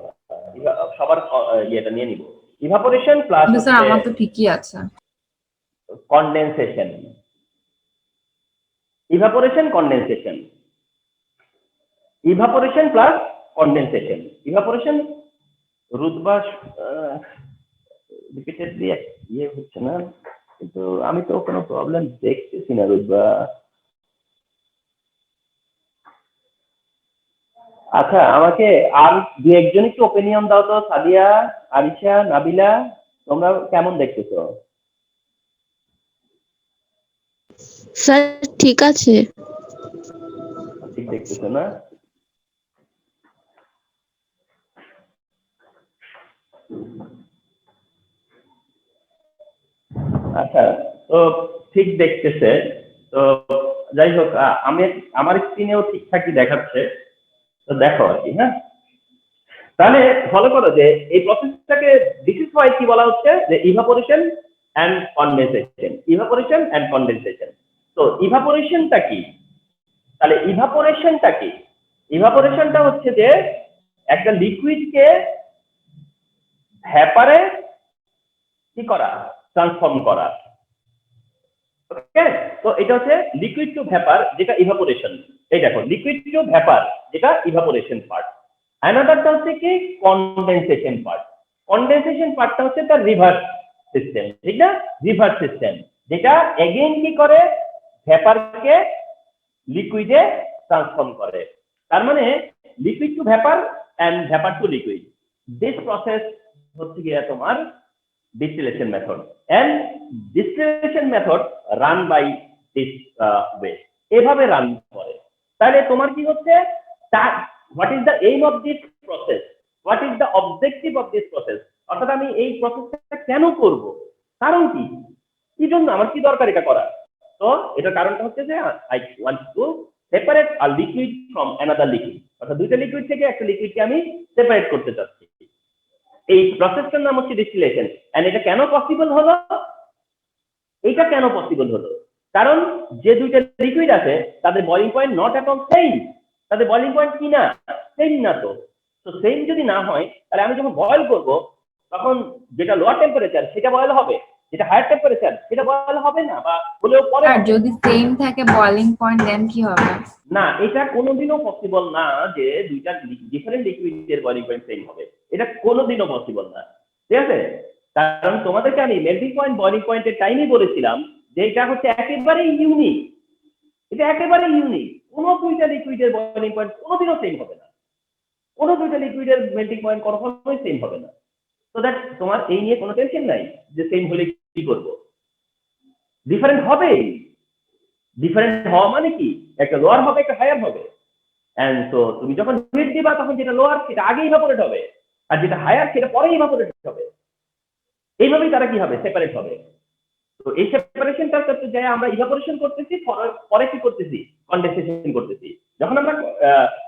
সবার ইয়েটা নিয়ে নিব। ইভাপোরেশন প্লাস স্যার আমার তো ঠিকই আছে। Condensation, evaporation condensation, evaporation plus condensation. Evaporation Rudba repeatedly ইয়ে হচ্ছে না, কিন্তু আমি তো কোনো প্রবলেম দেখতেছি না রুদবা। আচ্ছা, আমাকে আর দু একজন একটু ওপিনিয়ন দাও তো, সাদিয়া, আরিশা, নাবিলা, তোমরা কেমন দেখতেছো? স্যার ঠিক আছে। ঠিক দেখতেছো না? আচ্ছা, তো ঠিক দেখতেছে। তো যাই হোক, আমি আমার স্ক্রিনেও ঠিকঠাকই দেখাচ্ছে, তো দেখো আর কি। হ্যাঁ, তাহলে ফলো করো যে এই প্রসেসটাকে দিস ইজ হোয়াই কি বলা হচ্ছে, যে evaporation and condensation, evaporation and condensation. তো ইভাপোরেশনটা কি, তাহলে ইভাপোরেশনটা কি, ইভাপোরেশনটা হচ্ছে যে একটা লিকুইডকে ভ্যাপারে কি করা, ট্রান্সফর্ম করা। ওকে, তো এটা হচ্ছে লিকুইড টু ভ্যাপার, যেটা ইভাপোরেশন। এই দেখো, লিকুইড টু ভ্যাপার যেটা ইভাপোরেশন পার্ট। অ্যানাদারটা হচ্ছে কি, কনডেনসেশন পার্ট। কনডেনসেশন পার্টটা হচ্ছে তার রিভার্স সিস্টেম, ঠিক না, রিভার্স সিস্টেম, যেটা এগেইন কি করে, ভ্যাপারকে লিকুইডে ট্রান্সফর্ম করে। তার মানে liquid to vapour and vapour to liquid, this process হচ্ছে গিয়ে তোমার distillation method, and distillation method run by this way, এভাবে রান করে। তাহলে তোমার কি হচ্ছে, what is the aim of this process, what is the objective of this process, অর্থাৎ আমি এই প্রসেসটা কেন করব, কারণ কি, কি জন্য আমার কি দরকার এটা করা। তো এটার কারণটা হচ্ছে যে I want to separate a liquid from another liquid, অর্থাৎ দুইটা লিকুইড থেকে একটা লিকুইডকে আমি সেপারেট করতে চাচ্ছি। এই প্রসেসটার নাম হচ্ছে ডিস্টিলেশন। এন্ড এটা কেন পসিবল হলো, এটা কেন পসিবল হলো, কারণ যে দুইটা লিকুইড আছে তাদের boiling point not at all same, তাদের বয়লিং পয়েন্ট কি না, সেম না। তো সেম যদি না হয়, তাহলে আমি যখন বয়েল করব, তখন যেটা লোয়ার টেম্পারেচার সেটা বয়েল হবে, যেটা হায়ার টেম্পারেচার সেটা বলা হবে না, বা বলেও পরে আর হবে। যদি সেম থাকে বয়লিং পয়েন্ট দেন কি হবে? না, এটা কোনোদিনও পসিবল না যে দুইটা ডিফারেন্ট লিকুইডের বয়লিং পয়েন্ট সেম হবে, এটা কোনোদিনও পসিবল না, ঠিক আছে? কারণ তোমাদেরকে আমি মেল্টিং পয়েন্ট বয়লিং পয়েন্টের টাইমই বলেছিলাম যে এটা হচ্ছে একেবারে ইউনিক, এটা একেবারে ইউনিক। কোনো দুইটা লিকুইডের বয়লিং পয়েন্ট কোনোদিনও সেম হবে না, কোনো দুইটা লিকুইডের মেল্টিং পয়েন্ট কখনোই সেম হবে না। তো দ্যাট তোমার এই নিয়ে কোনো টেনশন নাই যে সেম হলে কি করবো, ডিফারেন্ট হবেই। ডিফারেন্ট হওয়া মানে কি, একটা লোয়ার হবে একটা হায়ার হবে, এন্ড তো তুমি যখন হিট দিবা তখন যেটা লোয়ার সেটা আগে ইভাপোরেট হবে, আর যেটা হায়ার সেটা পরে ইভাপোরেট হবে। এইভাবেই তারা কি হবে, সেপারেট হবে। তো এই সেপারেশনটা করতে যায় আমরা ইভাপোরেশন করতেছি, পরে কি করতেছি, কনডেনসেশন করতেছি। যখন আমরা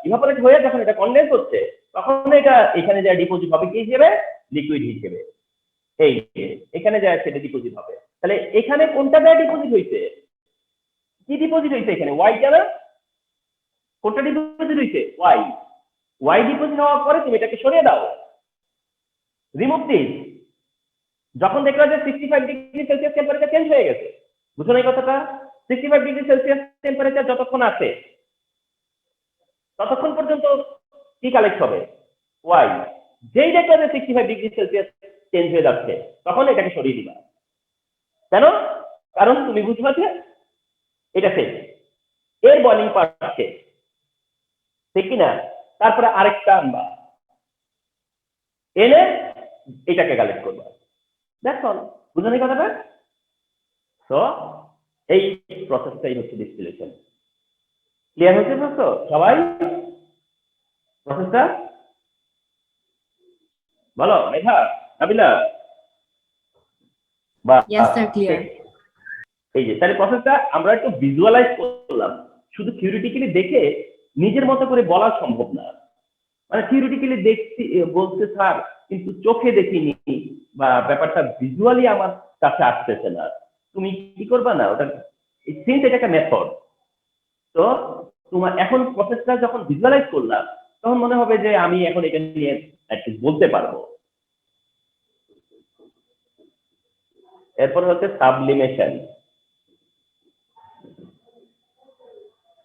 ইভাপোরেট হয়ে যখন এটা কনডেন্স হচ্ছে তখন এটা এখানে যায় ডিপোজিট হবে কি হিসেবে, লিকুইড হিসেবে। এই এখানে যায় সেটা ডিপোজিট হবে। তাহলে এখানে কোনটা যায় ডিপোজিট হইছে, কি ডিপোজিট হইছে এখানে, ওয়াইটা না? কোনটা ডিপোজিট হইছে, ওয়াই। ওয়াই ডিপোজিট হওয়ার পরে তুমি এটাকে সরিয়ে দাও, রিমুভ দিস। যখন দেখলা যে 65 ডিগ্রি সেলসিয়াস টেম্পারেচার চেঞ্জ হয়ে গেছে, বুঝো না এই কথাটা? 65 ডিগ্রি সেলসিয়াস টেম্পারেচার যতক্ষণ আছে ততক্ষণ পর্যন্ত কি কালেক্ট হবে, ওয়াই। যেই দেখলা যে 65 ডিগ্রি সেলসিয়াস চেঞ্জ হয়ে যাচ্ছে তখন এটাকে সরিয়ে দিবা। কেন? কারণ তুমি বুঝবা যে এটা শেষ, এর বয়লিং পার্ট শেষ, ঠিক কিনা? তারপরে আরেকটা আনবা, এনে এটাকে কালেক্ট করবা, দ্যাটস অল। বুঝলেন এই কথাটা? সো এই প্রসেসটাই হচ্ছে ডিস্টিলেশন। ক্লিয়ার হচ্ছে তো সবাই প্রসেসটা? বলো মেঘা, নাবিলা, বা Yes, sir, clear. এই যে তাহলে প্রসেসটা আমরা একটু ভিজুয়ালাইজ করলাম, শুধু থিওরিটিক্যালি দেখে নিজের মতো করে বলা সম্ভব না। মানে থিওরিটিক্যালি দেখছি বলতে স্যার, কিন্তু চোখে দেখিনি বা ব্যাপারটা ভিজুয়ালি আমার কাছে আসতেছে না, তুমি কি করবা না ওটা, সিন্স এটা একটা মেথড। তো তোমার এখন প্রসেসটা যখন ভিজুয়ালাইজ করলাম তখন মনে হবে যে আমি এখন এটা নিয়ে বলতে পারবো। এরপর হচ্ছে সাবলিমেশন।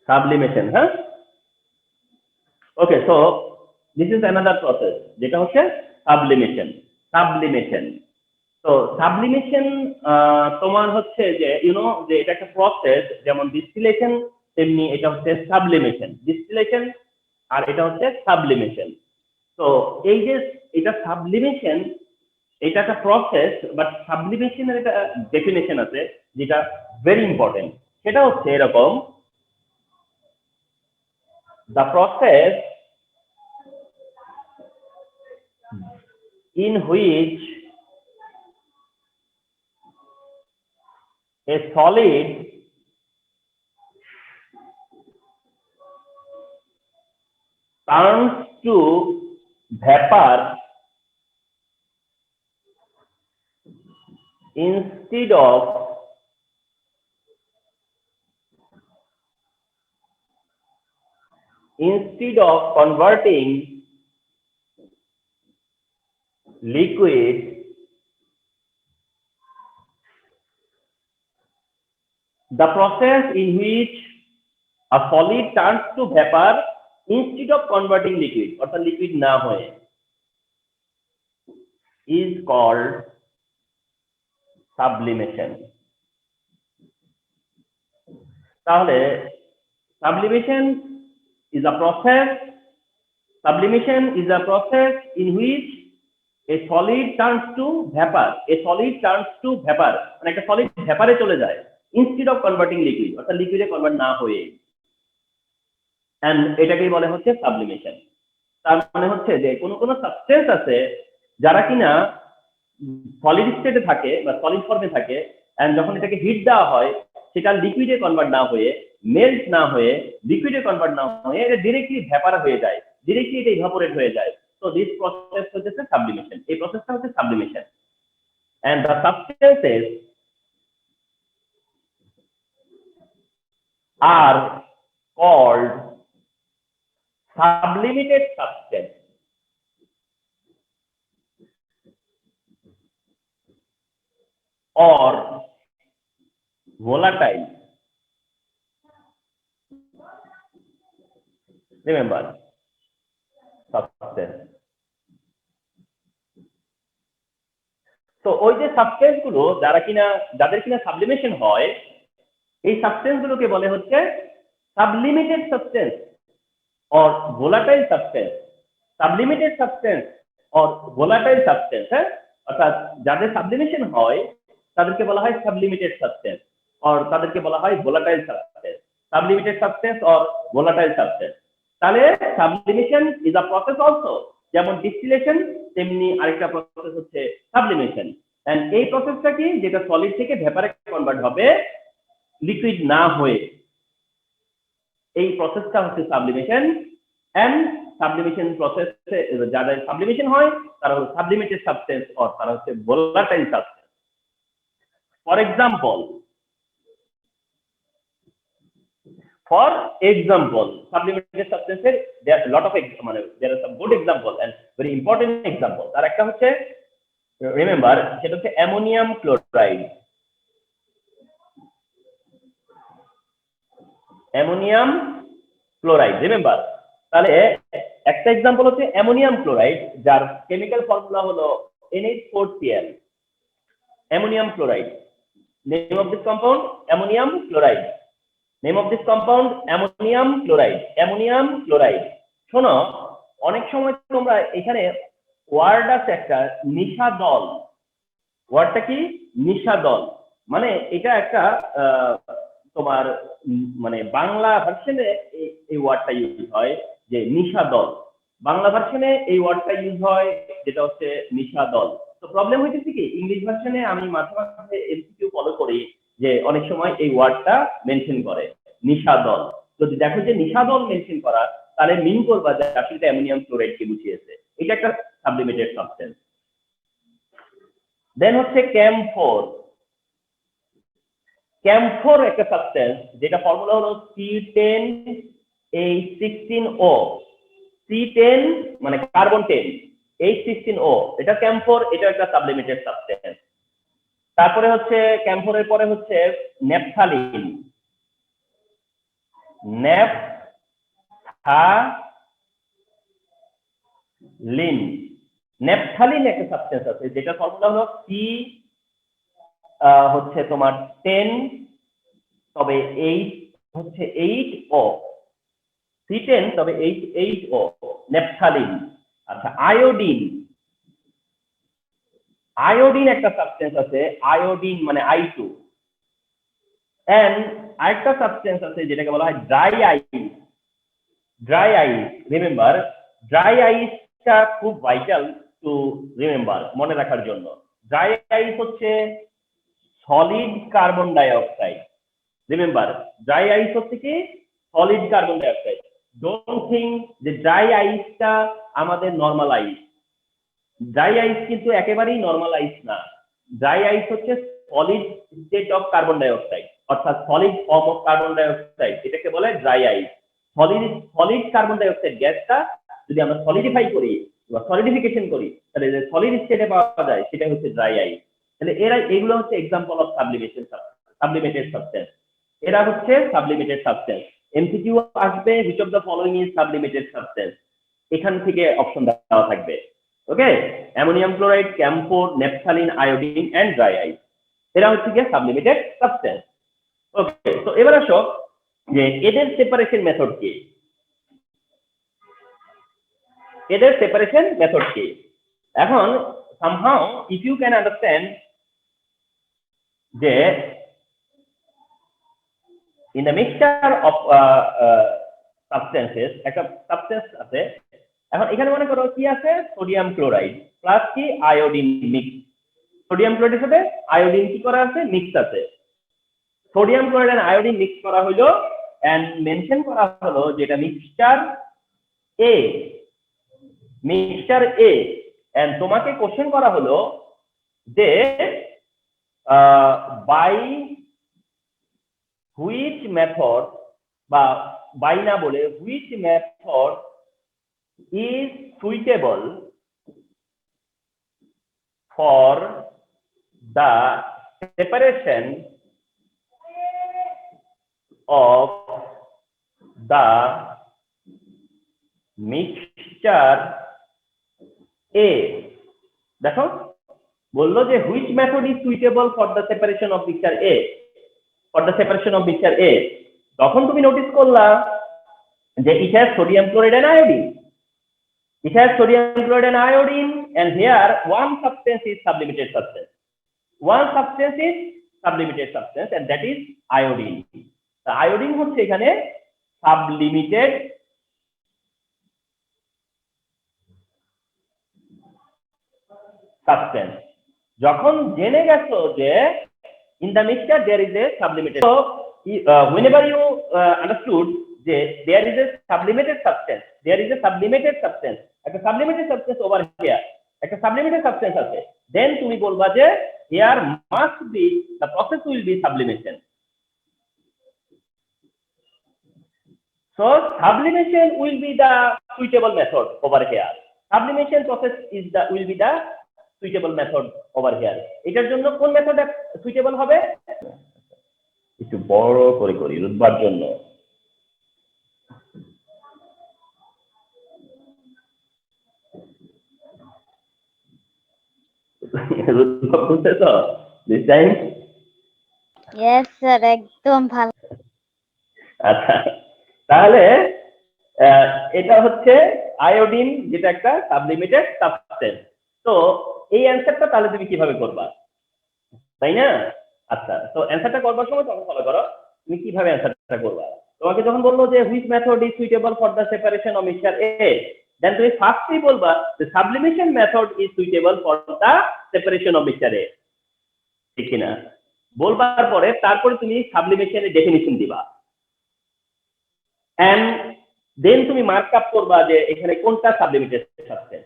সাবলিমেশন, হ্যাঁ, okay. So this is another process, যেটা হচ্ছে সাবলিমেশন। সাবলিমেশন, তো সাবলিমেশন তোমার হচ্ছে যে যে এটা একটা প্রসেস, যেমন ডিস্টিলেশন তেমনি এটা হচ্ছে সাবলিমেশন। ডিস্টিলেশন আর এটা হচ্ছে সাবলিমেশন। তো এই যে এটা সাবলিমেশন, এটা একটা প্রসেস, বাট সাবলিমেশনের একটা ডেফিনেশন আছে যেটা ভেরি ইম্পর্টেন্ট। সেটা হচ্ছে এরকম, the process in which a solid turns to vapor instead of converting liquid the process in which a solid turns to vapor instead of converting liquid, অর্থাৎ liquid না হয়ে, is called sublimation. তাহলে sublimation is a process in which a solid turns to vapor. A solid turns to vapor, মানে একটা solid ভ্যাপারে চলে যায় instead of converting liquid, অর্থাৎ লিকুইডে convert না হয়ে, এন্ড এটাকেই বলে হচ্ছে সাবলিমেশন। তার মানে হচ্ছে যে কোন সাবস্টেন্স আছে যারা কিনা সলিড স্টেটে থাকে বা সলিড ফর্মে থাকে, এন্ড যখন এটাকে হিট দেওয়া হয় সেটা লিকুইডে কনভার্ট না হয়ে, মেল্ট না হয়ে, লিকুইডে কনভার্ট না হয়ে এটা ডিরেক্টলি ভ্যাপার হয়ে যায়, ডিরেক্টলি এটা ইভাপোরেট হয়ে যায়। তো দিস প্রসেস হচ্ছে সাবলিমেশন। এই প্রসেসটা হচ্ছে sublimation, and the substances are called sublimated substance. or volatile, remember substance. তো ওই যে সাবস্টেন্স গুলো যাদের কিনা সাবলিমেশন হয়, এই সাবস্টেন্স গুলোকে বলে হচ্ছে সাবলিমিটেড substance or volatile substance. Sublimated substance or volatile substance, অর্থাৎ যাদের সাবলিমেশন হয় তাদেরকে বলা হয় সাবলিমিটেড সাবস্টেন্স or তাদেরকে বলা হয় volatile substance. Sublimated substance or volatile substance. তাহলে sublimation is a process also, যেমন ডিস্টিলেশন তেমনি আরেকটা প্রসেস হচ্ছে সাবলিমেশন। এন্ড এই প্রসেসটা কি, যেটা সলিড থেকে ভেপারে কনভার্ট হবে লিকুইড না হয়ে, এই প্রসেসটা হচ্ছে সাবলিমেশন। এন্ড সাবলিমেশন প্রসেসে যাদের সাবলিমেশন হয় তারা হলো সাবলিমেটেড সাবস্টেন্স অর তারা হচ্ছে volatile substance. For example sublimated সাবস্টেন্সের there are lot of মানে there are some good example and very important example। তার একটা হচ্ছে রিমেম্বার, সেটা হচ্ছে ammonium chloride. Ammonium chloride remember, তাহলে একটা এক্সাম্পল হচ্ছে অ্যামোনিয়াম ক্লোরাইড, যার কেমিক্যাল ফর্মুলা হলো NH4Cl। Ammonium chloride, name of this compound ammonium chloride. Name of this compound ammonium chloride. Ammonium chloride. শোনো, অনেক সময় তোমরা এখানে ওয়ার্ড আছে একটা নিশাদল। ওয়ার্ডটা কি? নিশাদল। মানে এটা একটা তোমার মানে বাংলা ভার্সনে এই ওয়ার্ডটা ইউজ হয় যে নিশাদল। বাংলা ভার্সনে এই ওয়ার্ডটা ইউজ হয় যেটা হচ্ছে নিশাদল। তো প্রবলেম হইতেছে কি, ইংলিশ ভার্সনে আমি মাঝে মাঝে এমসিকিউ ফলো করি যে অনেক সময় এই ওয়ার্ডটা মেনশন করে নিশাদল। যদি দেখো যে নিশাদল মেনশন করা, তাহলে মিন করবা যে আসলে অ্যামোনিয়াম ক্লোরাইড কে বুঝিয়েছে, এটা একটা সাবলিমেটেড সাবস্টেন্স। দেন হচ্ছে ক্যাম্ফোর। ক্যাম্ফোর একটা সাবস্টেন্স যেটা ফর্মুলা হলো C10H16O। C10 মানে কার্বন 10, H16O, এটা ক্যাম্ফোর, এটা একটা সাবলিমেটেড সাবস্টেন্স। তারপরে হচ্ছে ক্যাম্ফোরের পরে হচ্ছে নেপথালিন। নেপথালিন একটা সাবস্টেন্স আছে যেটা ফর্মুলা হলো হচ্ছে তোমার 10, তবে 8 হচ্ছে 8O। C10 তবে 8O, নেপথালিন। আচ্ছা, আয়োডিন। আয়োডিন একটা সাবস্টেন্স আছে, আয়োডিন মানে I2। এন্ড আরেকটা সাবস্টেন্স আছে যেটাকে বলা হয় ড্রাই আইস। ড্রাই আইস, রিমেম্বার ড্রাই আইসটা খুব ভাইটাল টু রিমেম্বার, মনে রাখার জন্য। ড্রাই আইস হচ্ছে solid carbon dioxide. Remember, dry ice হচ্ছে কি solid carbon dioxide. Don't think যে ড্রাই আইসটা আমাদের নর্মাল আইস। ড্রাই আইস কিন্তু একেবারেই নর্মাল আইস না। ড্রাই আইস হচ্ছে solid state of carbon dioxide, অর্থাৎ solid form of carbon dioxide, এটাকে বলে dry ice. Solid carbon dioxide গ্যাসটা যদি আমরা সলিডিফাই করি বা সলিডিফিকেশন করি, তাহলে যে সলিড স্টেটে পাওয়া যায় সেটা হচ্ছে ড্রাই আইস। তাহলে এগুলো হচ্ছে এক্সাম্পল অফ সাবলিমেটেড সাবস্টেন্স। এরা হচ্ছে সাবলিমেটেড সাবস্টেন্স। এমসিকিউ আসবে which of the following is sublimated substance, এখান থেকে অপশন দেওয়া থাকবে। Okay, ammonium chloride, camphor, naphthalene, iodine and dry ice, এরা হচ্ছে কি সাবলিমেটেড সাবস্টেন্স। ওকে, তো এবার আসো যে এদের সেপারেশন মেথড কি। এদের সেপারেশন মেথড কি? এখন somehow if you can understand যে in the mixture of substances, একটা সাবস্টেন্স আছে। এখন এখানে মনে করো কি আছে, সোডিয়াম ক্লোরাইড প্লাস কি আয়োডিন মিক্স। সোডিয়াম ক্লোরাইডের সাথে আয়োডিন কি করা আছে, মিক্স আছে। Sodium chloride and iodine mix করা হলো এন্ড মেনশন করা হলো যেটা মিক্সচার এ। মিক্সচার এ। এন্ড তোমাকে কোশ্চেন করা হলো যে বাই হুইচ মেথড, বা বাই না বলে which method is suitable for the separation of the mixture A, দেখো বললো যে which method is suitable for the separation of mixture A, for the separation of mixture A, তখন তুমি notice করলা যে it has sodium chloride and iodine. It has sodium chloride and iodine, and here one substance is sublimated substance. One substance is sublimated substance, and that is iodine. The iodine হচ্ছে এখানে sublimated substance. যখন জেনে গেছো যে in the mixture there is a sublimated, so whenever you understood যে there is a sublimated substance, there is a sublimated substance, একটা sublimated substance over here, একটা sublimated substance আছে, then তুমি বলবা যে here must be, the process will be sublimation. So sublimation will be the suitable method over here. Sublimation process is the will be the suitable method over here. এটার জন্য কোন method suitable হবে? একটু বড় করে করি রুদবার জন্য। রুদবা বুঝতে তো this time? Yes sir, একদম ভালো। আচ্ছা, তাহলে এটা হচ্ছে আয়োডিন, যেটা একটা সাবলিমেটেড সাবস্টেন্স। তো এই অ্যানসারটা তাহলে তুমি কিভাবে করবা, তাই না? আচ্ছা, তো অ্যানসারটা করবার সময় তখন ফলো করো তুমি কিভাবে অ্যানসারটা করবা। তোমাকে যখন বললো যে which method is suitable for the separation of mixture A, then তুমি ফার্স্টলি বলবা যে sublimation method is suitable for the separation of mixture A, ঠিক কিনা? বলবার পরে তারপরে তুমি সাবলিমেশনের ডেফিনিশন দিবা, এন্ড দেন তুমি মার্ক আপ করবা যে এখানে কোনটা সাবলিমেটেড সাবস্টেন্স।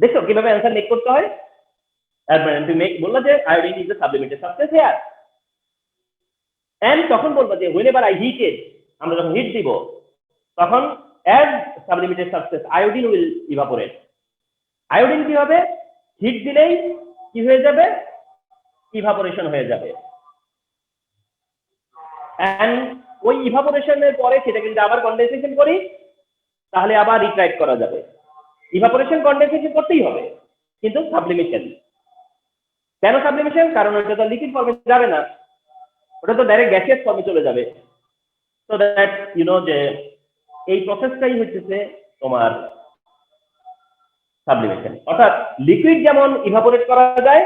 দেখো কিভাবে অ্যানসার মেক করতে হয়। তুমি বললা যে iodine is a sublimated substance here, and তখন বলবা যে whenever I heated, আমরা যখন হিট দিব তখন as sublimated substance iodine will evaporate. Iodine কি হবে? হিট দিলেই কি হয়ে যাবে? ইভাপোরেশন হয়ে যাবে, এন্ড ওই ইভাপোরেশনের পরে সেটা কিন্তু আবার কনডেনসেশন করি, তাহলে আবার রিট্রাইট করা যাবে। ইভাপোরেশন কনডেনসেশন করতেই হবে, কিন্তু সাবলিমেশন কেন? সাবলিমেশন কারণ ওটা তো লিকুইড ফর্মে যাবে না, ওটা তো ডাইরেক্ট গ্যাসিয়াস ফর্মে চলে যাবে। সো দ্যাট ইউ নো যে এই প্রসেসটাই হচ্ছে তোমার সাবলিমেশন। অর্থাৎ লিকুইড যেমন ইভাপোরেট করা যায়,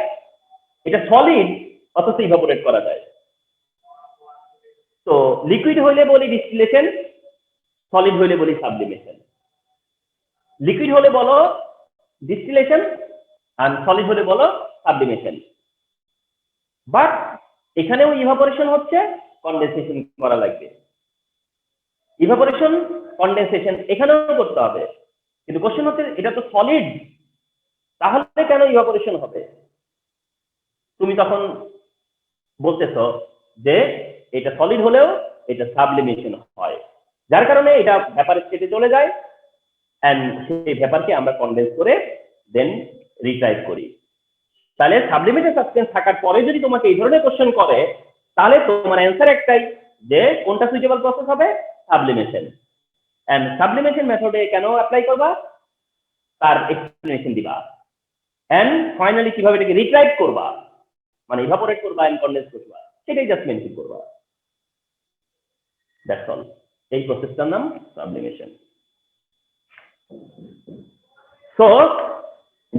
এটা সলিড অথচ ইভাপোরেট করা যায়। তো লিকুইড হইলে বলি ডিস্টিলেশন, সলিড হইলে বলি সাবলিমেশন। লিকুইড হলে বলো ডিস্টিলেশন, আর সলিড হলে বলো সাবলিমেশন। বাট এখানেও ইভাপোরেশন হচ্ছে, কনডেনসেশন করা লাগবে। ইভাপোরেশন কনডেনসেশন এখানেও করতে হবে, কিন্তু কোশ্চেন হচ্ছে এটা তো সলিড, তাহলে কেন ইভাপোরেশন হবে? তুমি তখন বলতেছো যে এটা সলিড হলেও এটা সাবলিমেশন হয়, যার কারণে এটা ভেপার স্টেটে চলে যায়, এন্ড সেই ভেপারকে আমরা কনডেন্স করে দেন রিট্রাইভ করি। তাহলে সাবলিমেটেড সাবস্টেন্স থাকার পরে যদি তোমাকে এই ধরনের কোশ্চেন করে, তাহলে তোমার অ্যান্সার একটাই যে কোনটা সুইটেবল প্রসেস হবে? সাবলিমেশন। এন্ড সাবলিমেশন মেথডে কেন অ্যাপ্লাই করবা তার এক্সপ্লেনেশন দিবা, এন্ড ফাইনালি কিভাবে এটাকে রিট্রাইভ করবা, মানে ইভাপোরেট করবা এন্ড কনডেন্স করবা, সেটাই জাস্ট মেনশন করবা। That's all. এই প্রসেসটার নাম sublimation. So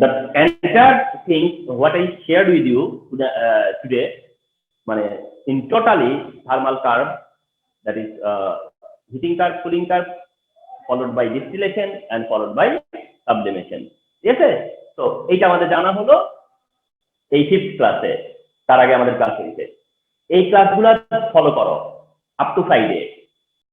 the entire thing what I shared with you today, মানে in totally thermal curve, that is heating curve, cooling curve, followed by distillation and followed by sublimation. ঠিক আছে? তো এইটা আমাদের জানা হলো এই 5th ক্লাসে। তার আগে আমাদের ক্লাস হয়েছে, এই ক্লাসগুলো ফলো করো আপ টু ফ্রাইডে।